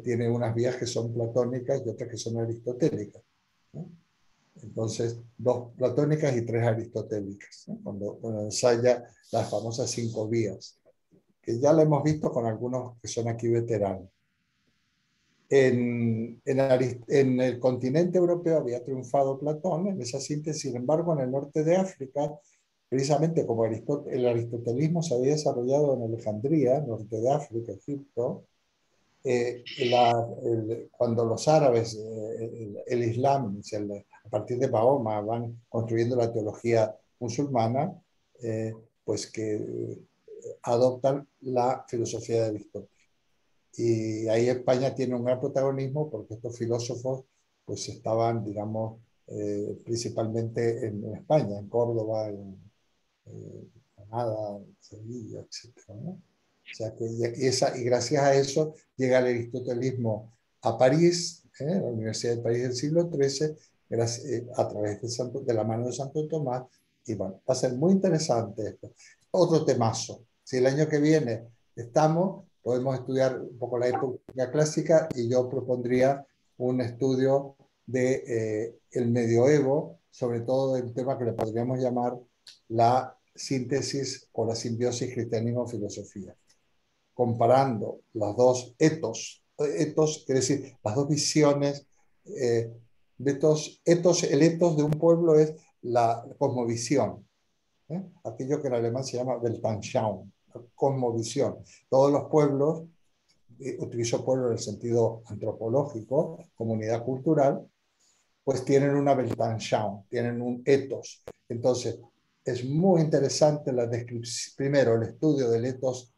tiene unas vías que son platónicas y otras que son aristotélicas, ¿no? Entonces, dos platónicas y tres aristotélicas, ¿no? Cuando ensaya las famosas 5 vías, que ya lo hemos visto con algunos que son aquí veteranos. En el continente europeo había triunfado Platón en esa síntesis, sin embargo, en el norte de África, precisamente como el aristotelismo se había desarrollado en Alejandría, norte de África, Egipto, cuando los árabes, el Islam, a partir de Mahoma, van construyendo la teología musulmana, pues que adoptan la filosofía de Aristóteles. Y ahí España tiene un gran protagonismo porque estos filósofos pues estaban, digamos, principalmente en España, en Córdoba, en Granada, en Sevilla, etcétera, ¿no? O sea que, y gracias a eso llega el aristotelismo a París, la Universidad de París del siglo XIII, a través de la mano de Santo Tomás. Y bueno, va a ser muy interesante esto. Otro temazo. Si el año que viene podemos estudiar un poco la época clásica y yo propondría un estudio de el medioevo, sobre todo del tema que le podríamos llamar la síntesis o la simbiosis cristianismo-filosofía, comparando las dos etos quiere decir las dos visiones, el etos de un pueblo es la cosmovisión, aquello que en alemán se llama Weltanschauung, cosmovisión. Todos los pueblos, utilizo pueblo en el sentido antropológico, comunidad cultural, pues tienen una Weltanschauung, tienen un etos. Entonces, es muy interesante la descripción, primero el estudio del etos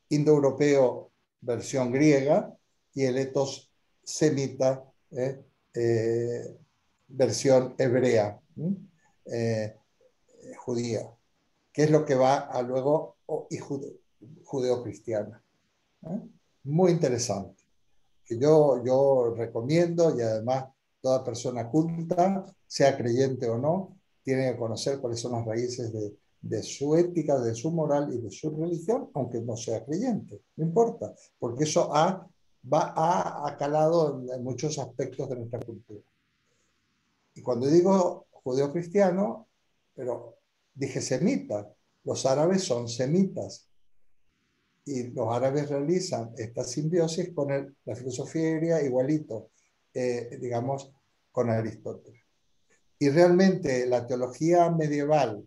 indoeuropeo versión griega y el etos semita versión hebrea, judía, que es lo que va a luego y judeo-cristiana. Muy interesante, que yo recomiendo y además Toda persona culta, sea creyente o no, tiene que conocer cuáles son las raíces de su ética, de su moral y de su religión, aunque no sea creyente, no importa, porque eso ha calado en muchos aspectos de nuestra cultura. Y cuando digo judeo-cristiano, pero dije semita, los árabes son semitas, y los árabes realizan esta simbiosis con la filosofía griega igualito, digamos, con Aristóteles. Y realmente la teología medieval,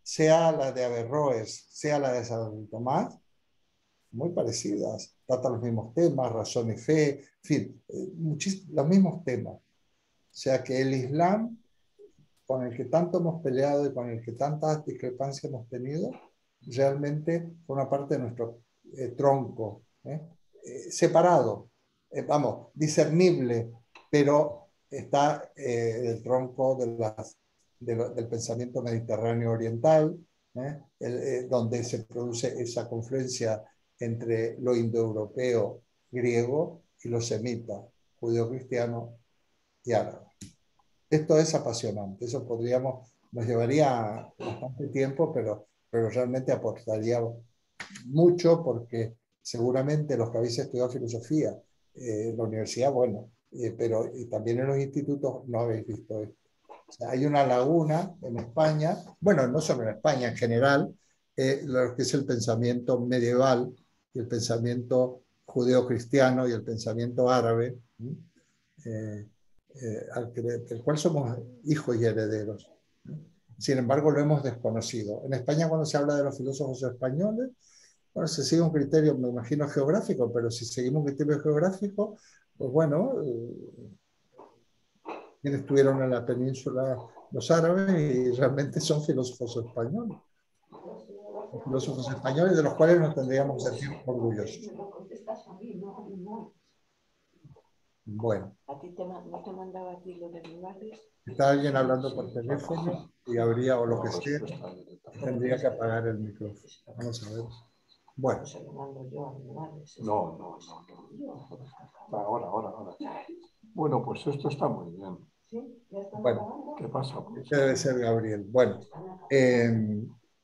sea la de Averroes, sea la de Santo Tomás, muy parecidas, tratan los mismos temas, razón y fe, en fin, los mismos temas. O sea que el Islam, con el que tanto hemos peleado y con el que tantas discrepancias hemos tenido, realmente forma parte de nuestro tronco, separado, vamos, discernible, pero está el tronco del pensamiento mediterráneo oriental, donde se produce esa confluencia entre lo indoeuropeo griego y lo semita, judío-cristiano y árabe. Esto es apasionante, nos llevaría bastante tiempo, pero realmente aportaría mucho porque seguramente los que habéis estudiado filosofía en la universidad, bueno, pero también en los institutos no habéis visto esto. O sea, hay una laguna en España, bueno, no solo en España, en general, lo que es el pensamiento medieval y el pensamiento judeo-cristiano y el pensamiento árabe, eh, del cual somos hijos y herederos. Sin embargo, lo hemos desconocido. En España, cuando se habla de los filósofos españoles, bueno, se sigue un criterio, me imagino, geográfico, pero si seguimos un criterio geográfico, pues bueno, quienes estuvieron en la península los árabes y realmente son filósofos españoles. Filósofos españoles de los cuales nos tendríamos que sentir orgullosos. Bueno. ¿No te mandaba a ti lo de Vivaldi? Está alguien hablando por teléfono y habría, o lo que sea, tendría que apagar el micrófono. Vamos a ver. Bueno. No, no, no. Ahora. Bueno, pues esto está muy bien. Bueno, ¿Qué pasa? este debe ser Gabriel. Bueno,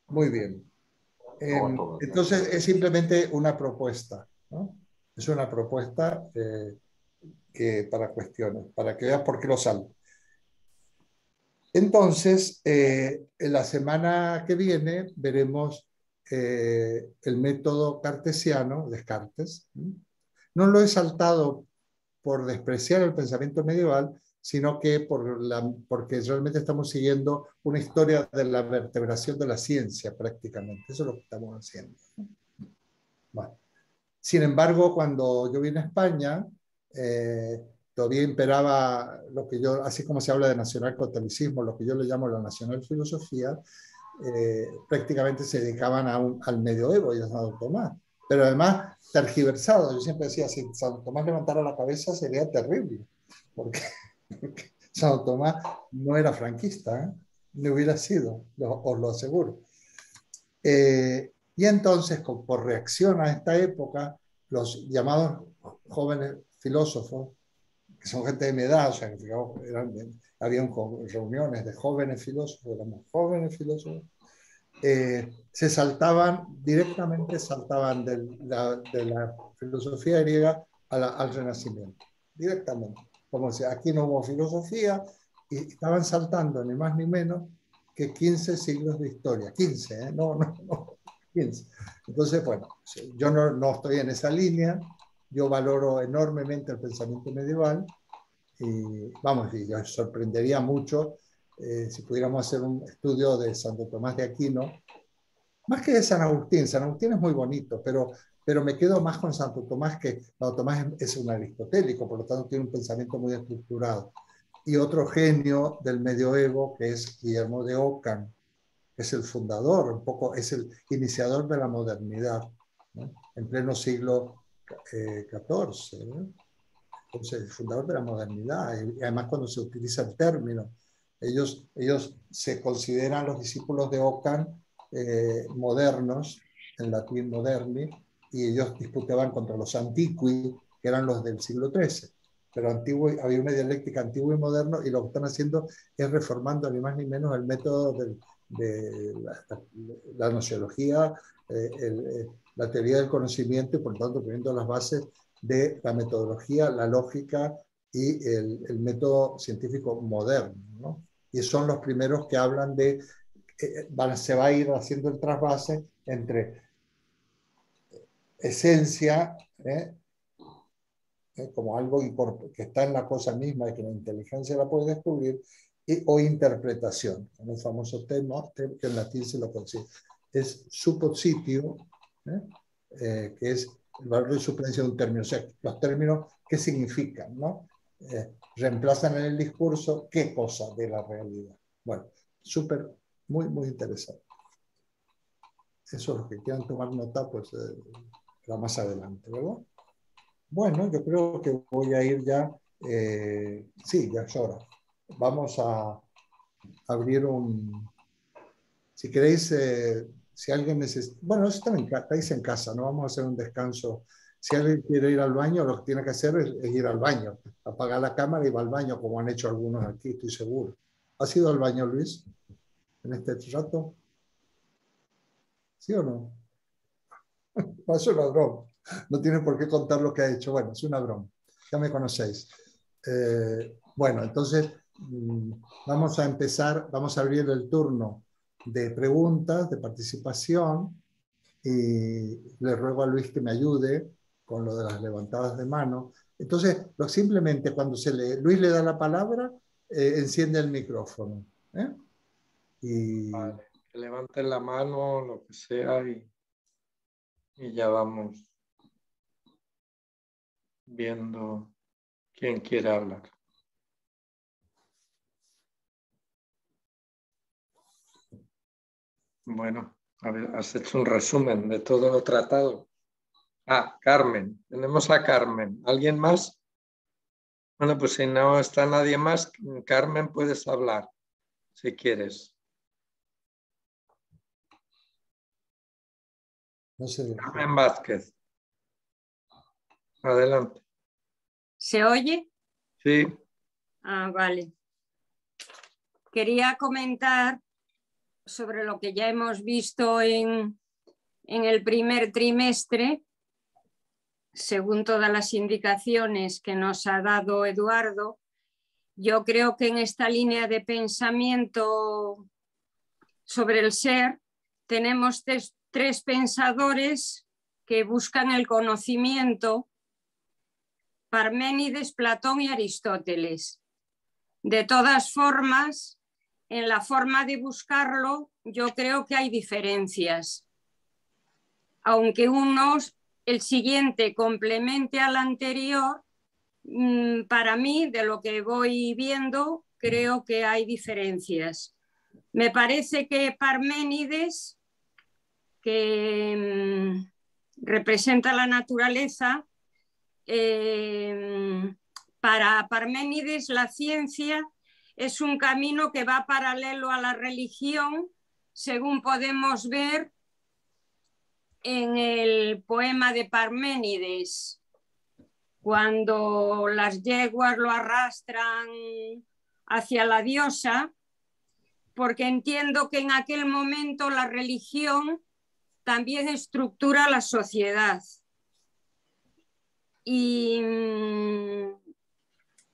muy bien. Entonces es simplemente una propuesta, ¿no? Es una propuesta para cuestiones, para que veas por qué lo salgo. Entonces, en la semana que viene veremos el método cartesiano, Descartes. No lo he saltado por despreciar el pensamiento medieval, sino que porque realmente estamos siguiendo una historia de la vertebración de la ciencia prácticamente. Eso es lo que estamos haciendo. Bueno. Sin embargo, cuando yo vine a España, todavía imperaba lo que yo, así como se habla de nacionalcatolicismo, lo que yo le llamo la nacional filosofía, prácticamente se dedicaban al medioevo y a Santo Tomás. Pero además, tergiversado. Yo siempre decía, si Santo Tomás levantara la cabeza sería terrible, porque Santo Tomás no era franquista, ¿eh? No hubiera sido, os lo aseguro. Y entonces, por reacción a esta época, los llamados jóvenes filósofos, que son gente de mi edad, o sea, habían reuniones de jóvenes filósofos, éramos jóvenes filósofos, directamente saltaban de la filosofía griega al Renacimiento, directamente. Como si aquí no hubo filosofía, y estaban saltando ni más ni menos que 15 siglos de historia. 15, no, 15. Entonces, bueno, yo no estoy en esa línea, yo valoro enormemente el pensamiento medieval, y vamos, y yo sorprendería mucho si pudiéramos hacer un estudio de Santo Tomás de Aquino, más que de San Agustín es muy bonito, pero me quedo más con Santo Tomás, que Santo Tomás es un aristotélico, por lo tanto tiene un pensamiento muy estructurado. Y otro genio del medioevo, que es Guillermo de Ockham, que es el fundador, un poco es el iniciador de la modernidad, ¿no? En pleno siglo XIV, ¿no? Entonces, el fundador de la modernidad, y además cuando se utiliza el término, ellos se consideran los discípulos de Ockham modernos, en latín moderni, y ellos disputaban contra los antiqui, que eran los del siglo XIII. pero antiguo, había una dialéctica antiguo y moderno, y lo que están haciendo es reformando ni más ni menos el método de la nociología, la teoría del conocimiento, y por lo tanto poniendo las bases de la metodología, la lógica y el método científico moderno, ¿no? Y son los primeros que hablan de, se va a ir haciendo el trasvase entre esencia, como algo que está en la cosa misma y que la inteligencia la puede descubrir, o interpretación, en el famoso tema que en latín se lo consigue. Es suppositio, que es el valor de suplencia de un término. O sea, los términos, ¿qué significan? ¿No? Reemplazan en el discurso qué cosa de la realidad. Bueno, súper, muy, muy interesante. Eso, los que quieran tomar nota, pues para más adelante, ¿verdad? Bueno, yo creo que voy a ir ya, sí, ya es hora. Vamos a abrir un, si queréis, si alguien necesita, bueno, estáis en casa, no vamos a hacer un descanso. Si alguien quiere ir al baño, lo que tiene que hacer es ir al baño, apagar la cámara y va al baño, como han hecho algunos aquí, estoy seguro. ¿Has ido al baño, Luis, en este rato? ¿Sí o no? No, es una broma. No tiene por qué contar lo que ha hecho. Bueno, es una broma. Ya me conocéis. Bueno, entonces vamos a empezar, vamos a abrir el turno de preguntas, de participación, y le ruego a Luis que me ayude con lo de las levantadas de mano. Entonces, simplemente cuando Luis le da la palabra, enciende el micrófono. Y Vale, que levanten la mano, lo que sea, y ya vamos viendo quién quiere hablar. Bueno, a ver, has hecho un resumen de todo lo tratado. Ah, Carmen. Tenemos a Carmen. ¿Alguien más? Bueno, pues si no está nadie más, Carmen, puedes hablar, si quieres. no sé. Carmen Vázquez. Adelante. ¿Se oye? Sí. Ah, vale. Quería comentar sobre lo que ya hemos visto en el primer trimestre, según todas las indicaciones que nos ha dado Eduardo. Yo creo que en esta línea de pensamiento sobre el ser tenemos tres pensadores que buscan el conocimiento: Parménides, Platón y Aristóteles. De todas formas, en la forma de buscarlo, yo creo que hay diferencias. Aunque el siguiente complemente al anterior, para mí, de lo que voy viendo, creo que hay diferencias. Me parece que Parménides, que representa la naturaleza, para Parménides la ciencia es un camino que va paralelo a la religión, según podemos ver en el poema de Parménides, cuando las yeguas lo arrastran hacia la diosa, porque entiendo que en aquel momento la religión también estructura la sociedad. Y en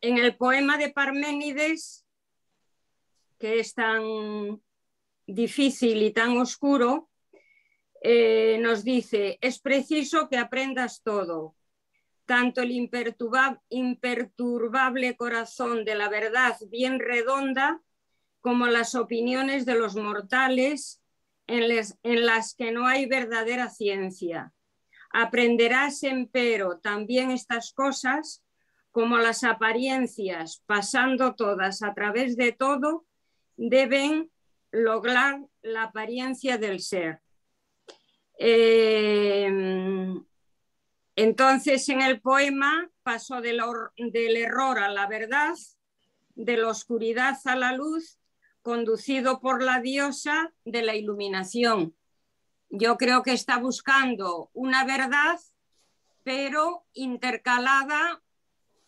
el poema de Parménides, que es tan difícil y tan oscuro, nos dice: es preciso que aprendas todo, tanto el imperturbable corazón de la verdad bien redonda, como las opiniones de los mortales en las que no hay verdadera ciencia. Aprenderás, empero, también estas cosas, como las apariencias, pasando todas a través de todo, deben lograr la apariencia del ser. Entonces, en el poema pasó del error a la verdad, de la oscuridad a la luz, conducido por la diosa de la iluminación. Yo creo que está buscando una verdad, pero intercalada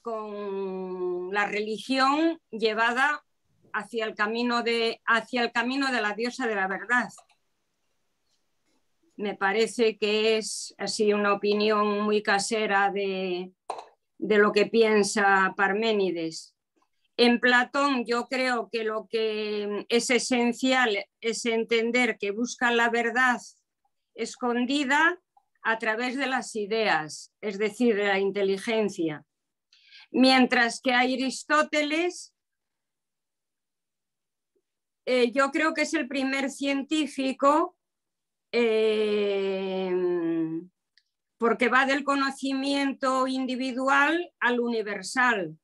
con la religión llevada hacia el camino de la diosa de la verdad. Me parece que es así una opinión muy casera de lo que piensa Parménides. En Platón yo creo que lo que es esencial es entender que busca la verdad escondida a través de las ideas, es decir, de la inteligencia. Mientras que Aristóteles, yo creo que es el primer científico porque va del conocimiento individual al universal.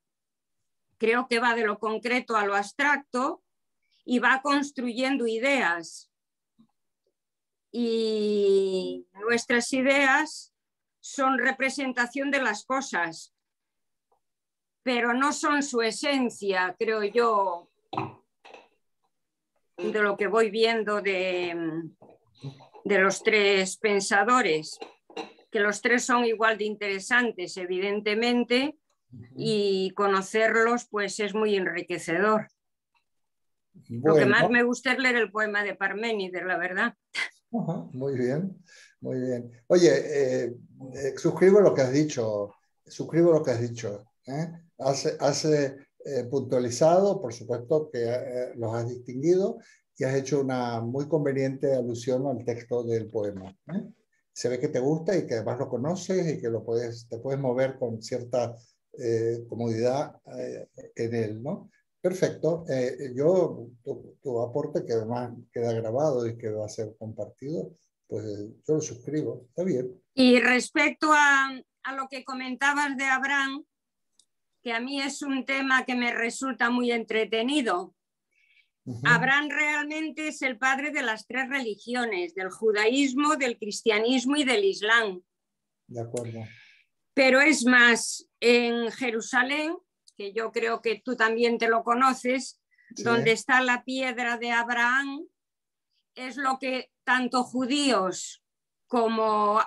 Creo que va de lo concreto a lo abstracto y va construyendo ideas. Y nuestras ideas son representación de las cosas, pero no son su esencia, creo yo, de lo que voy viendo de los tres pensadores, que los tres son igual de interesantes, evidentemente, y conocerlos pues es muy enriquecedor. Lo que más me gusta es leer el poema de Parménides, la verdad. Muy bien, muy bien. Oye, suscribo lo que has dicho, ¿eh? Has puntualizado, por supuesto que los has distinguido y has hecho una muy conveniente alusión al texto del poema, ¿eh? Se ve que te gusta y que además lo conoces y que te puedes mover con cierta comodidad en él, ¿no? Perfecto. Tu aporte, que además queda grabado y que va a ser compartido, pues yo lo suscribo. Está bien. Y respecto a lo que comentabas de Abraham, que a mí es un tema que me resulta muy entretenido. Abraham realmente es el padre de las tres religiones, del judaísmo, del cristianismo y del islam. De acuerdo. Pero es más, en Jerusalén, que yo creo que tú también te lo conoces, sí, donde está la piedra de Abraham, es lo que tanto judíos como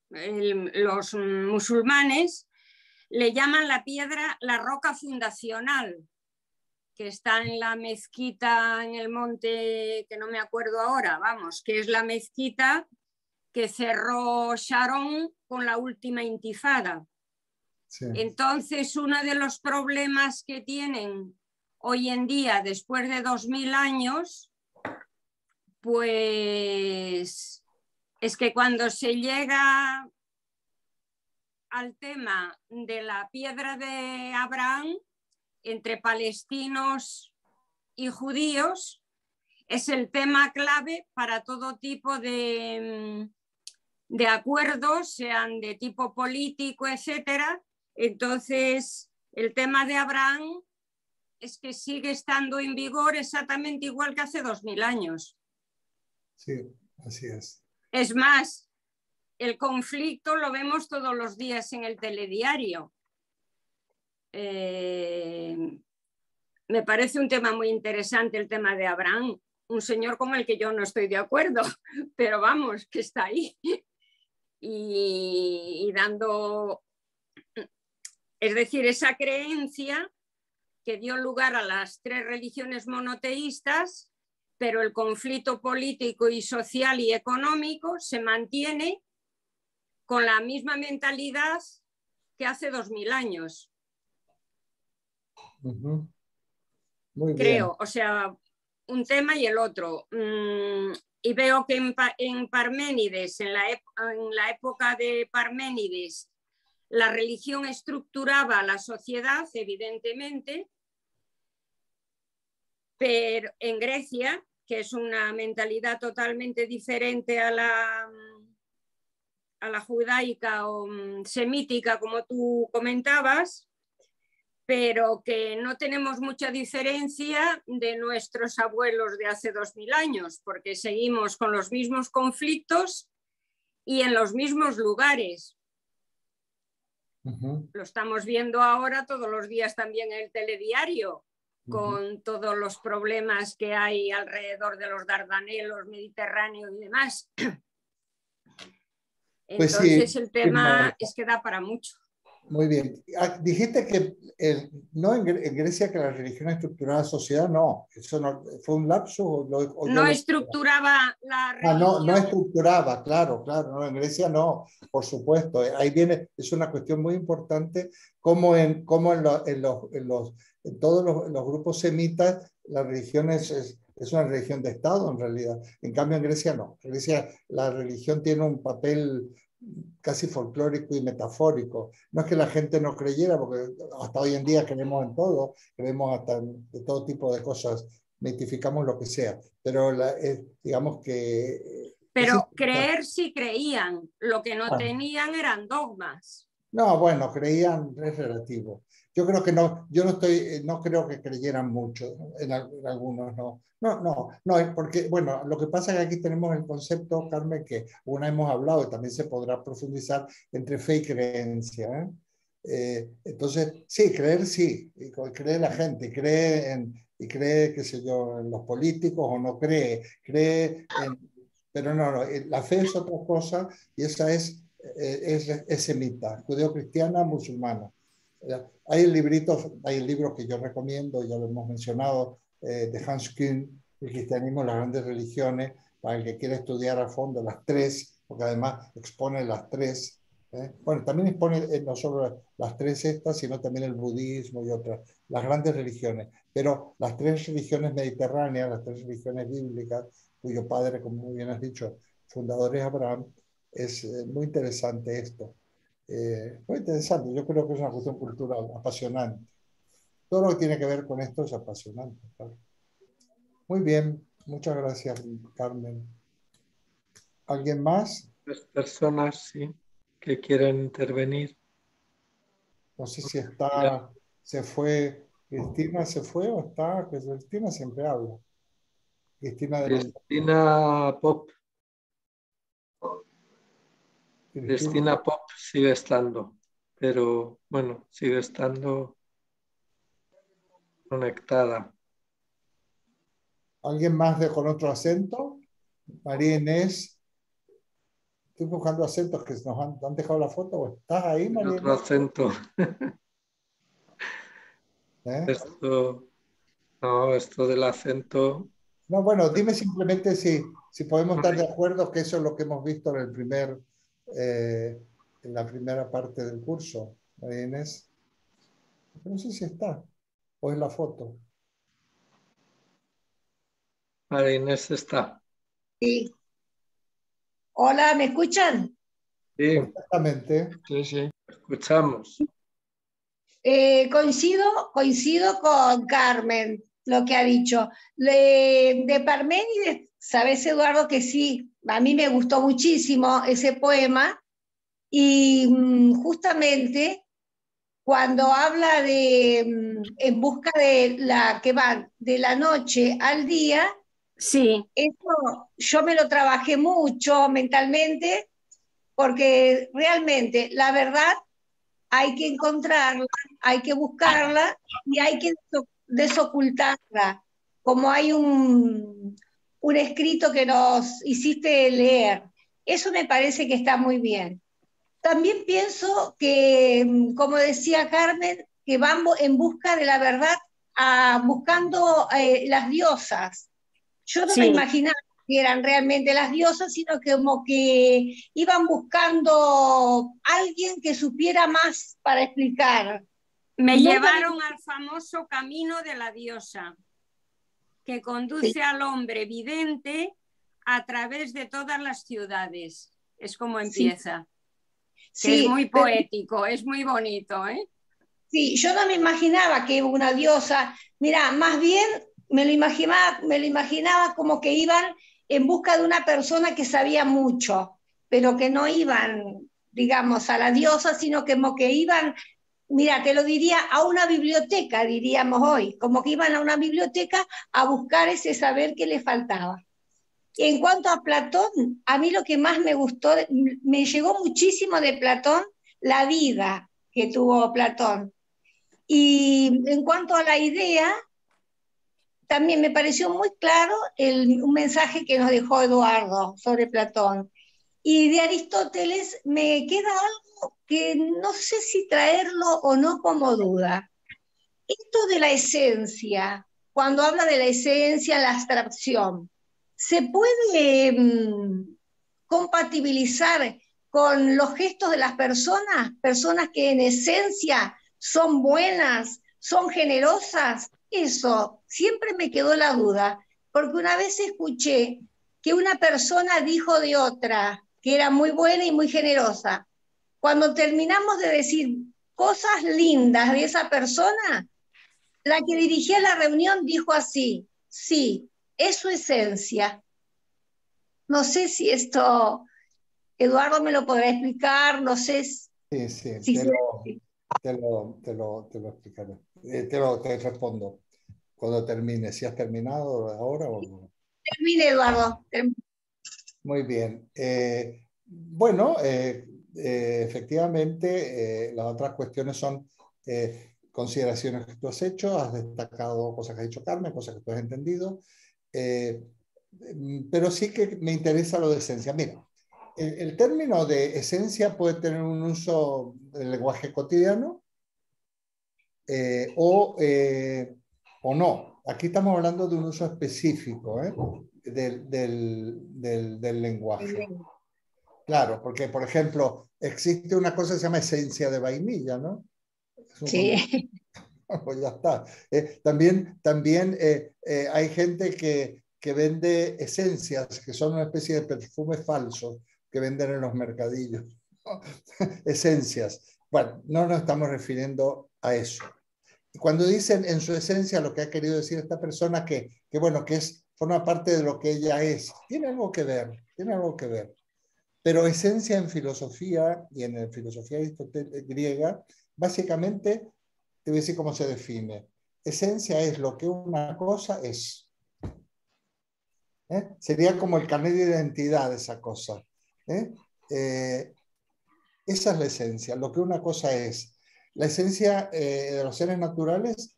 los musulmanes le llaman la piedra, la roca fundacional, que está en la mezquita en el monte, que no me acuerdo ahora, vamos, que es la mezquita que cerró Sharon con la última intifada. Sí. Entonces, uno de los problemas que tienen hoy en día, después de 2000 años, pues es que cuando se llega al tema de la piedra de Abraham, entre palestinos y judíos, es el tema clave para todo tipo de acuerdos, sean de tipo político, etcétera. Entonces, el tema de Abraham es que sigue estando en vigor exactamente igual que hace 2000 años. Sí, así es. Es más, el conflicto lo vemos todos los días en el telediario. Me parece un tema muy interesante el tema de Abraham, un señor con el que yo no estoy de acuerdo, pero vamos, que está ahí y dando, es decir, esa creencia que dio lugar a las tres religiones monoteístas, pero el conflicto político y social y económico se mantiene con la misma mentalidad que hace 2000 años. Muy bien. Creo, o sea, un tema y el otro. Y veo que en Parménides, en la época de Parménides, la religión estructuraba la sociedad, evidentemente, pero en Grecia, que es una mentalidad totalmente diferente a la judaica o semítica, como tú comentabas, pero que no tenemos mucha diferencia de nuestros abuelos de hace 2000 años, porque seguimos con los mismos conflictos y en los mismos lugares. Lo estamos viendo ahora todos los días también en el telediario, con todos los problemas que hay alrededor de los Dardanelos, Mediterráneo y demás. Pues Entonces sí, el tema es que da para mucho. muy bien. Dijiste que no en Grecia que la religión estructuraba la sociedad, no. ¿Eso no, fue un lapsus o yo No lo... estructuraba la No, no religión. estructuraba, claro, claro, no, en Grecia no, por supuesto. Ahí viene, es una cuestión muy importante, como en todos los grupos semitas, la religión es una religión de Estado en realidad. En cambio, en Grecia no. En Grecia la religión tiene un papel casi folclórico y metafórico. No es que la gente no creyera, porque hasta hoy en día creemos en todo, creemos hasta de todo tipo de cosas, mitificamos lo que sea, pero digamos que... Pero creer sí creían, lo que no tenían eran dogmas. No, bueno, creían, es relativo. Yo creo que no, yo no estoy, no creo que creyeran mucho, en algunos no. No, porque, bueno, lo que pasa es que aquí tenemos el concepto, Carmen, que una hemos hablado y también se podrá profundizar entre fe y creencia. Entonces, sí, creer sí, y cree la gente, cree, qué sé yo, en los políticos o no cree pero no, la fe es otra cosa y esa es semita, judeo-cristiana, musulmana. Hay libros que yo recomiendo, ya lo hemos mencionado, de Hans Kuhn, El cristianismo y las grandes religiones, para el que quiera estudiar a fondo las tres, porque además expone las tres. Bueno, también expone no solo las tres estas, sino también el budismo y otras, las grandes religiones. Pero las tres religiones mediterráneas, las tres religiones bíblicas, cuyo padre, como muy bien has dicho, fundador es Abraham, es muy interesante esto. Muy interesante, yo creo que es una cuestión cultural apasionante. Todo lo que tiene que ver con esto es apasionante. Claro. Muy bien, muchas gracias, Carmen. ¿Alguien más? Las personas, sí, que quieren intervenir. No sé si está, se fue, Cristina se fue o está, que Cristina siempre habla. Cristina de los... Cristina Pop. Cristina. Cristina Pop sigue estando, pero bueno, sigue estando conectada. ¿Alguien más con otro acento? María Inés. Estoy buscando acentos que nos han dejado la foto. ¿Estás ahí, María Otro Inés? acento. Esto, no, esto del acento. No, bueno, dime simplemente si podemos estar de acuerdo que eso es lo que hemos visto en la primera parte del curso, María Inés. No sé si está, o es la foto. María Inés está. Sí. Hola, ¿me escuchan? Sí, Perfectamente. sí, escuchamos. Coincido con Carmen, lo que ha dicho. De Parménides, sabes, Eduardo, que sí, a mí me gustó muchísimo ese poema y justamente cuando habla de en busca de la que van de la noche al día, sí, eso yo me lo trabajé mucho mentalmente porque realmente la verdad hay que encontrarla, hay que buscarla y hay que desocultarla, como hay un escrito que nos hiciste leer. Eso me parece que está muy bien. También pienso que, como decía Carmen, que van en busca de la verdad, buscando las diosas. Yo no me sí. imaginaba que eran realmente las diosas, sino que como que iban buscando alguien que supiera más para explicar. Me llevaron al famoso camino de la diosa, que conduce Sí. al hombre vidente a través de todas las ciudades. Es como empieza. Sí. Que es muy poético, es muy bonito, ¿eh? Sí, yo no me imaginaba que una diosa, mira, más bien me lo imaginaba como que iban en busca de una persona que sabía mucho, pero que no iban, digamos, a la diosa, sino que como que iban, mira, te lo diría, a una biblioteca, diríamos hoy, como que iban a una biblioteca a buscar ese saber que le faltaba. En cuanto a Platón, a mí lo que más me gustó, me llegó muchísimo de Platón la vida que tuvo Platón. Y en cuanto a la idea, también me pareció muy claro un mensaje que nos dejó Eduardo sobre Platón. Y de Aristóteles me queda algo que no sé si traerlo o no como duda. Esto de la esencia, cuando habla de la esencia, la abstracción, ¿se puede compatibilizar con los gestos de las personas? Personas que en esencia son buenas, son generosas. Eso siempre me quedó la duda, porque una vez escuché que una persona dijo de otra que era muy buena y muy generosa. Cuando terminamos de decir cosas lindas de esa persona, la que dirigía la reunión dijo así: sí, es su esencia. No sé si esto Eduardo me lo podrá explicar, no sé Sí, sí, si se... te lo explicaré. Te respondo cuando termine. Si has terminado ahora o no. Termine, Eduardo. Muy bien. Bueno, efectivamente, las otras cuestiones son consideraciones que tú has hecho, has destacado cosas que ha dicho Carmen, cosas que tú has entendido, pero sí que me interesa lo de esencia. Mira, el término de esencia puede tener un uso del lenguaje cotidiano o no. Aquí estamos hablando de un uso específico del lenguaje. Claro, porque, por ejemplo, existe una cosa que se llama esencia de vainilla, ¿no? Sí. Pues ya está. También hay gente que vende esencias, que son una especie de perfumes falsos que venden en los mercadillos. Esencias. Bueno, no nos estamos refiriendo a eso. Y cuando dicen en su esencia, lo que ha querido decir esta persona bueno, que forma parte de lo que ella es, tiene algo que ver, tiene algo que ver. Pero esencia en filosofía y en la filosofía griega, básicamente, te voy a decir cómo se define. Esencia es lo que una cosa es. Sería como el carnet de identidad de esa cosa. Esa es la esencia, lo que una cosa es. La esencia de los seres naturales,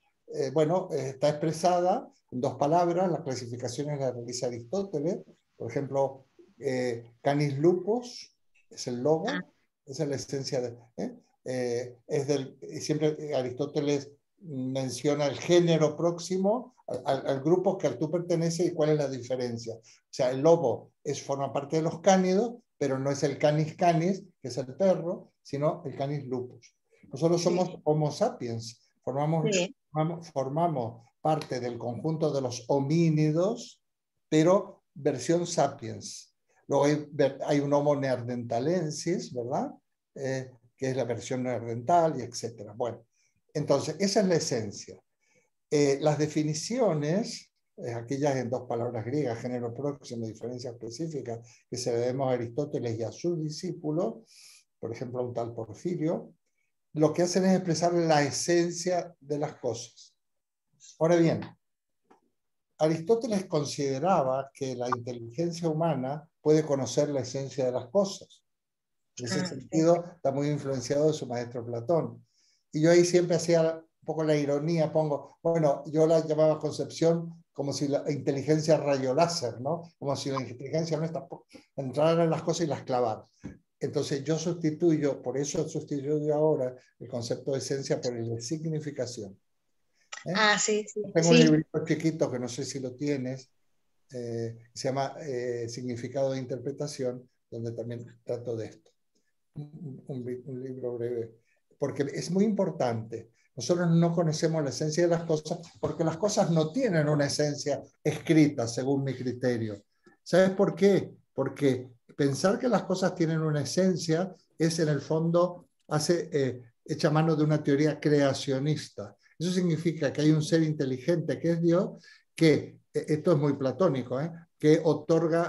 bueno, está expresada en dos palabras. Las clasificaciones las realiza Aristóteles. Por ejemplo, canis lupus es el lobo, esa es la esencia siempre Aristóteles menciona el género próximo al grupo que tú perteneces y cuál es la diferencia. O sea, el lobo forma parte de los cánidos, pero no es el canis canis, que es el perro, sino el canis lupus. Nosotros somos Homo sapiens, formamos parte del conjunto de los homínidos, pero versión sapiens. Luego hay un Homo neanderthalensis, ¿verdad? Que es la versión neandertal, y etcétera. Bueno, entonces, esa es la esencia. Las definiciones, aquellas en dos palabras griegas, género próximo, diferencia específica, que se le debemos a Aristóteles y a sus discípulos, por ejemplo, a un tal Porfirio, lo que hacen es expresar la esencia de las cosas. Ahora bien, Aristóteles consideraba que la inteligencia humana puede conocer la esencia de las cosas. En ese sentido, está muy influenciado de su maestro Platón. Y yo ahí siempre hacía un poco la ironía, bueno, yo la llamaba concepción como si la inteligencia rayo láser, ¿no? Como si la inteligencia no entrara en las cosas y las clavara. Entonces yo por eso sustituyo ahora el concepto de esencia por el de significación. Sí. Tengo un librito chiquito que no sé si lo tienes, se llama Significado de Interpretación, donde también trato de esto. Un libro breve, porque es muy importante. Nosotros no conocemos la esencia de las cosas porque las cosas no tienen una esencia escrita, según mi criterio. ¿Sabes por qué? Porque pensar que las cosas tienen una esencia es, en el fondo, echa mano de una teoría creacionista. Eso significa que hay un ser inteligente que es Dios, que, esto es muy platónico, que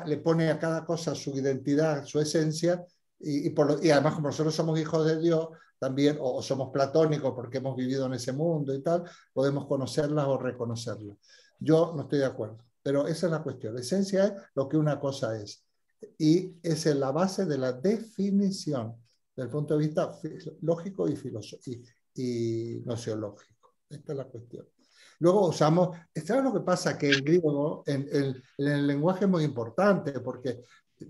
le pone a cada cosa su identidad, su esencia, y además, como nosotros somos hijos de Dios, también, o somos platónicos porque hemos vivido en ese mundo y tal, podemos conocerlas o reconocerlas. Yo no estoy de acuerdo, pero esa es la cuestión. La esencia es lo que una cosa es. Y esa es la base de la definición desde el punto de vista lógico y nociológico. Esta es la cuestión. Luego usamos, ¿sabes lo que pasa? Que en griego, en el lenguaje es muy importante, porque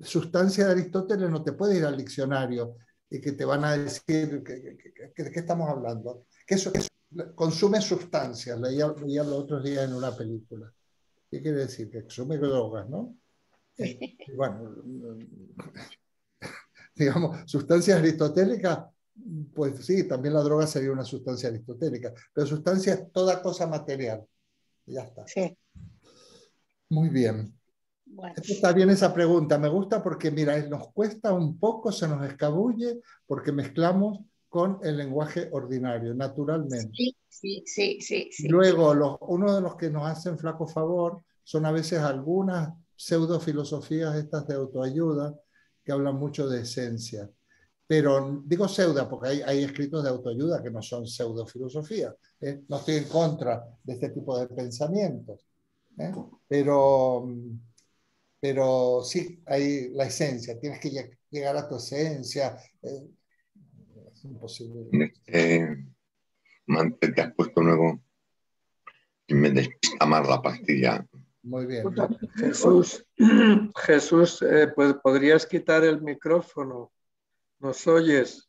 sustancia de Aristóteles no te puede ir al diccionario y que te van a decir ¿de qué estamos hablando? Que eso consume sustancias, leía los otros días en una película. ¿Qué quiere decir? Que consume drogas, ¿no? Bueno, digamos, sustancias aristotélicas, pues sí, también la droga sería una sustancia aristotélica, pero sustancia es toda cosa material. Y ya está. Sí. Muy bien. Bueno. Está bien esa pregunta, me gusta porque, mira, nos cuesta un poco, se nos escabulle, porque mezclamos con el lenguaje ordinario, naturalmente. Sí. Luego, uno de los que nos hacen flaco favor son a veces algunas pseudofilosofías estas de autoayuda que hablan mucho de esencia. Pero digo pseudo porque hay escritos de autoayuda que no son pseudofilosofía. No estoy en contra de este tipo de pensamientos. Pero sí, hay la esencia. Tienes que llegar a tu esencia. Es imposible. Te has puesto luego y me despista más la pastilla. Muy bien. Jesús, ¿podrías quitar el micrófono? ¿Nos oyes?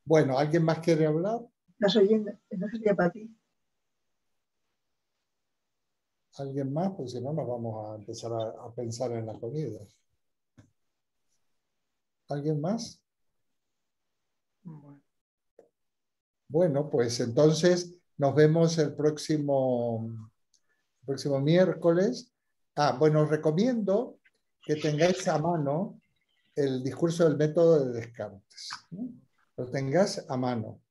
Bueno, ¿alguien más quiere hablar? ¿Estás oyendo? No sería para ti. ¿Alguien más? Pues si no, nos vamos a empezar a pensar en la comida. ¿Alguien más? Bueno, pues entonces nos vemos el próximo miércoles. Bueno, os recomiendo que tengáis a mano el discurso del método de Descartes. Lo tengáis a mano.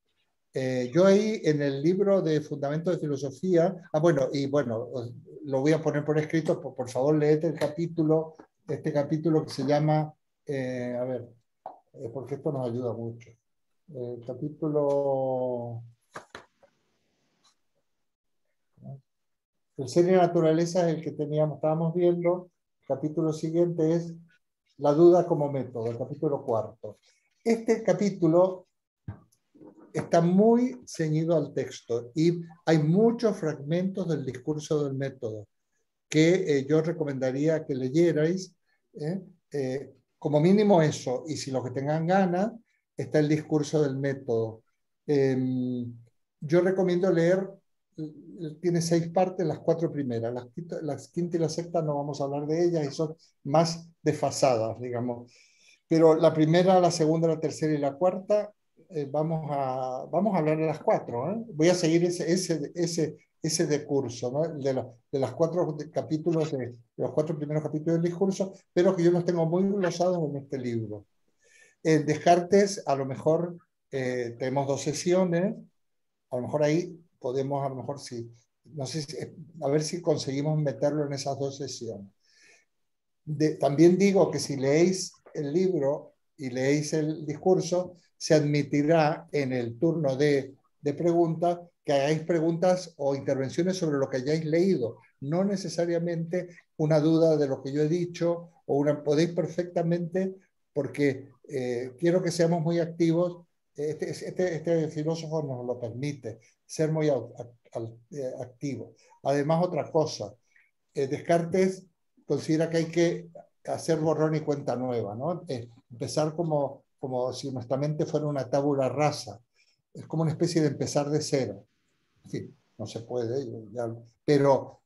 Yo ahí en el libro de Fundamentos de Filosofía, lo voy a poner por escrito, por favor leed este capítulo que se llama, porque esto nos ayuda mucho. El capítulo... El ser y naturaleza es el que estábamos viendo. El capítulo siguiente es la duda como método, el capítulo 4. Este capítulo está muy ceñido al texto y hay muchos fragmentos del discurso del método que yo recomendaría que leyerais, como mínimo eso, y si los que tengan ganas, está el discurso del método. Yo recomiendo leer, tiene 6 partes, las 4 primeras, las quinta y la sexta no vamos a hablar de ellas y son más desfasadas, digamos. Pero la primera, la segunda, la tercera y la cuarta, vamos a hablar de las 4. Voy a seguir ese discurso, ¿no? de los 4 capítulos, de los 4 primeros capítulos del discurso, pero que yo los tengo muy glosados en este libro. Descartes, a lo mejor tenemos 2 sesiones, a lo mejor ahí podemos, a lo mejor sí, no sé, a ver si conseguimos meterlo en esas 2 sesiones. También digo que si leéis el libro y leéis el discurso, se admitirá en el turno de preguntas que hagáis preguntas o intervenciones sobre lo que hayáis leído, no necesariamente una duda de lo que yo he dicho, podéis perfectamente, porque quiero que seamos muy activos. Este filósofo nos lo permite, ser muy activos. Además, otra cosa, Descartes considera que hay que hacer borrón y cuenta nueva, ¿no? Empezar como si nuestra mente fuera una tabula rasa. Es como una especie de empezar de cero. En fin, no se puede, pero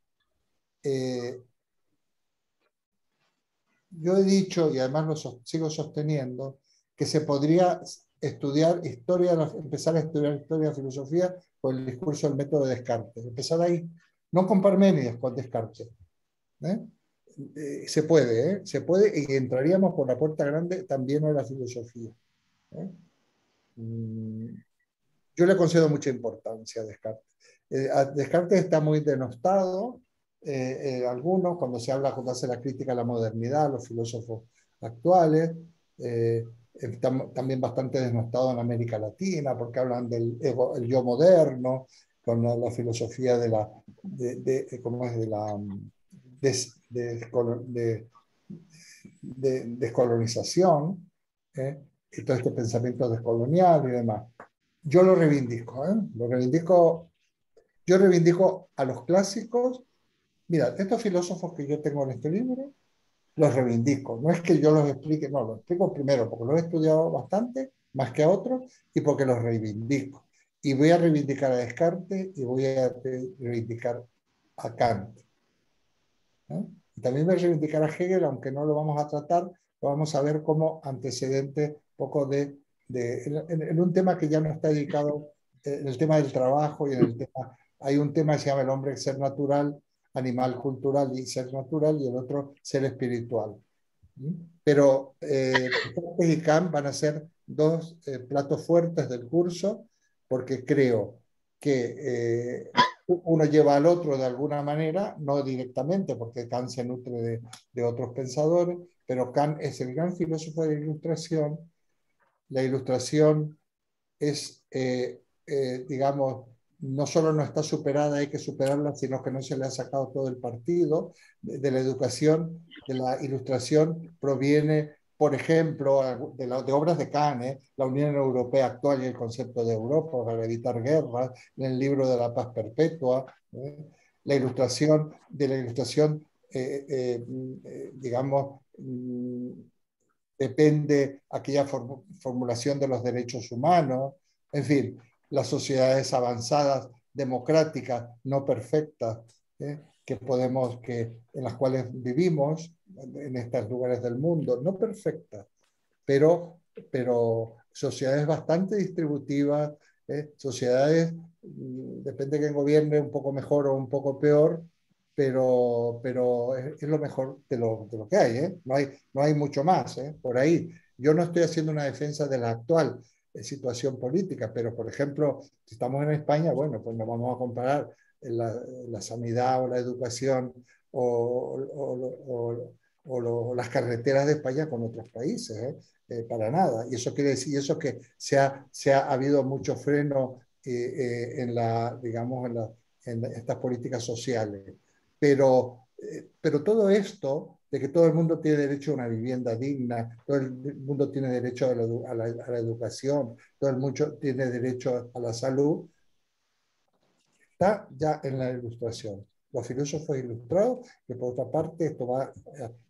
yo he dicho, y además lo sigo sosteniendo, que se podría estudiar empezar a estudiar historia de filosofía con el discurso del método de Descartes. Empezar ahí, no con Parménides, con Descartes. Se puede y entraríamos por la puerta grande también a la filosofía. Yo le concedo mucha importancia a Descartes. Descartes está muy denostado, algunos, cuando hace la crítica a la modernidad, los filósofos actuales, está también bastante denostado en América Latina, porque hablan del el yo moderno, con la filosofía de descolonización, y todo este pensamiento descolonial y demás. Yo lo reivindico, yo reivindico a los clásicos. Mira, estos filósofos que yo tengo en este libro, los reivindico. No es que yo los explique, no, los explico primero porque los he estudiado bastante, más que a otros, y porque los reivindico. Y voy a reivindicar a Descartes y voy a reivindicar a Kant, ¿no? Y también voy a reivindicar a Hegel, aunque no lo vamos a tratar, lo vamos a ver como antecedente poco en un tema que ya no está dedicado, en el tema del trabajo y en el tema, hay un tema que se llama el hombre ser natural, animal cultural y ser natural, y el otro ser espiritual. Pero Descartes y Kant van a ser dos platos fuertes del curso, porque creo que uno lleva al otro de alguna manera, no directamente, porque Kant se nutre de otros pensadores, pero Kant es el gran filósofo de la Ilustración. La Ilustración es, digamos, no solo no está superada, hay que superarla, sino que no se le ha sacado todo el partido. De la educación, de la Ilustración proviene, por ejemplo, de obras de Kant, la Unión Europea actual y el concepto de Europa para evitar guerras, en el libro de la paz perpetua, la Ilustración, de la Ilustración, digamos, depende aquella formulación de los derechos humanos, en fin, las sociedades avanzadas, democráticas, no perfectas, en las cuales vivimos en estos lugares del mundo, no perfectas, pero sociedades bastante distributivas, sociedades, depende de quién gobierne, un poco mejor o un poco peor, pero es lo mejor de lo que hay, ¿eh? No hay mucho más, ¿eh? Por ahí. Yo no estoy haciendo una defensa de la actual situación política, pero por ejemplo, si estamos en España, bueno, pues no vamos a comparar la sanidad o la educación o las carreteras de España con otros países, para nada. Y eso quiere decir que ha habido mucho freno digamos, en estas políticas sociales. Pero todo esto, de que todo el mundo tiene derecho a una vivienda digna, todo el mundo tiene derecho a la educación, todo el mundo tiene derecho a la salud, está ya en la Ilustración. Los filósofos ilustrados, que por otra parte esto va a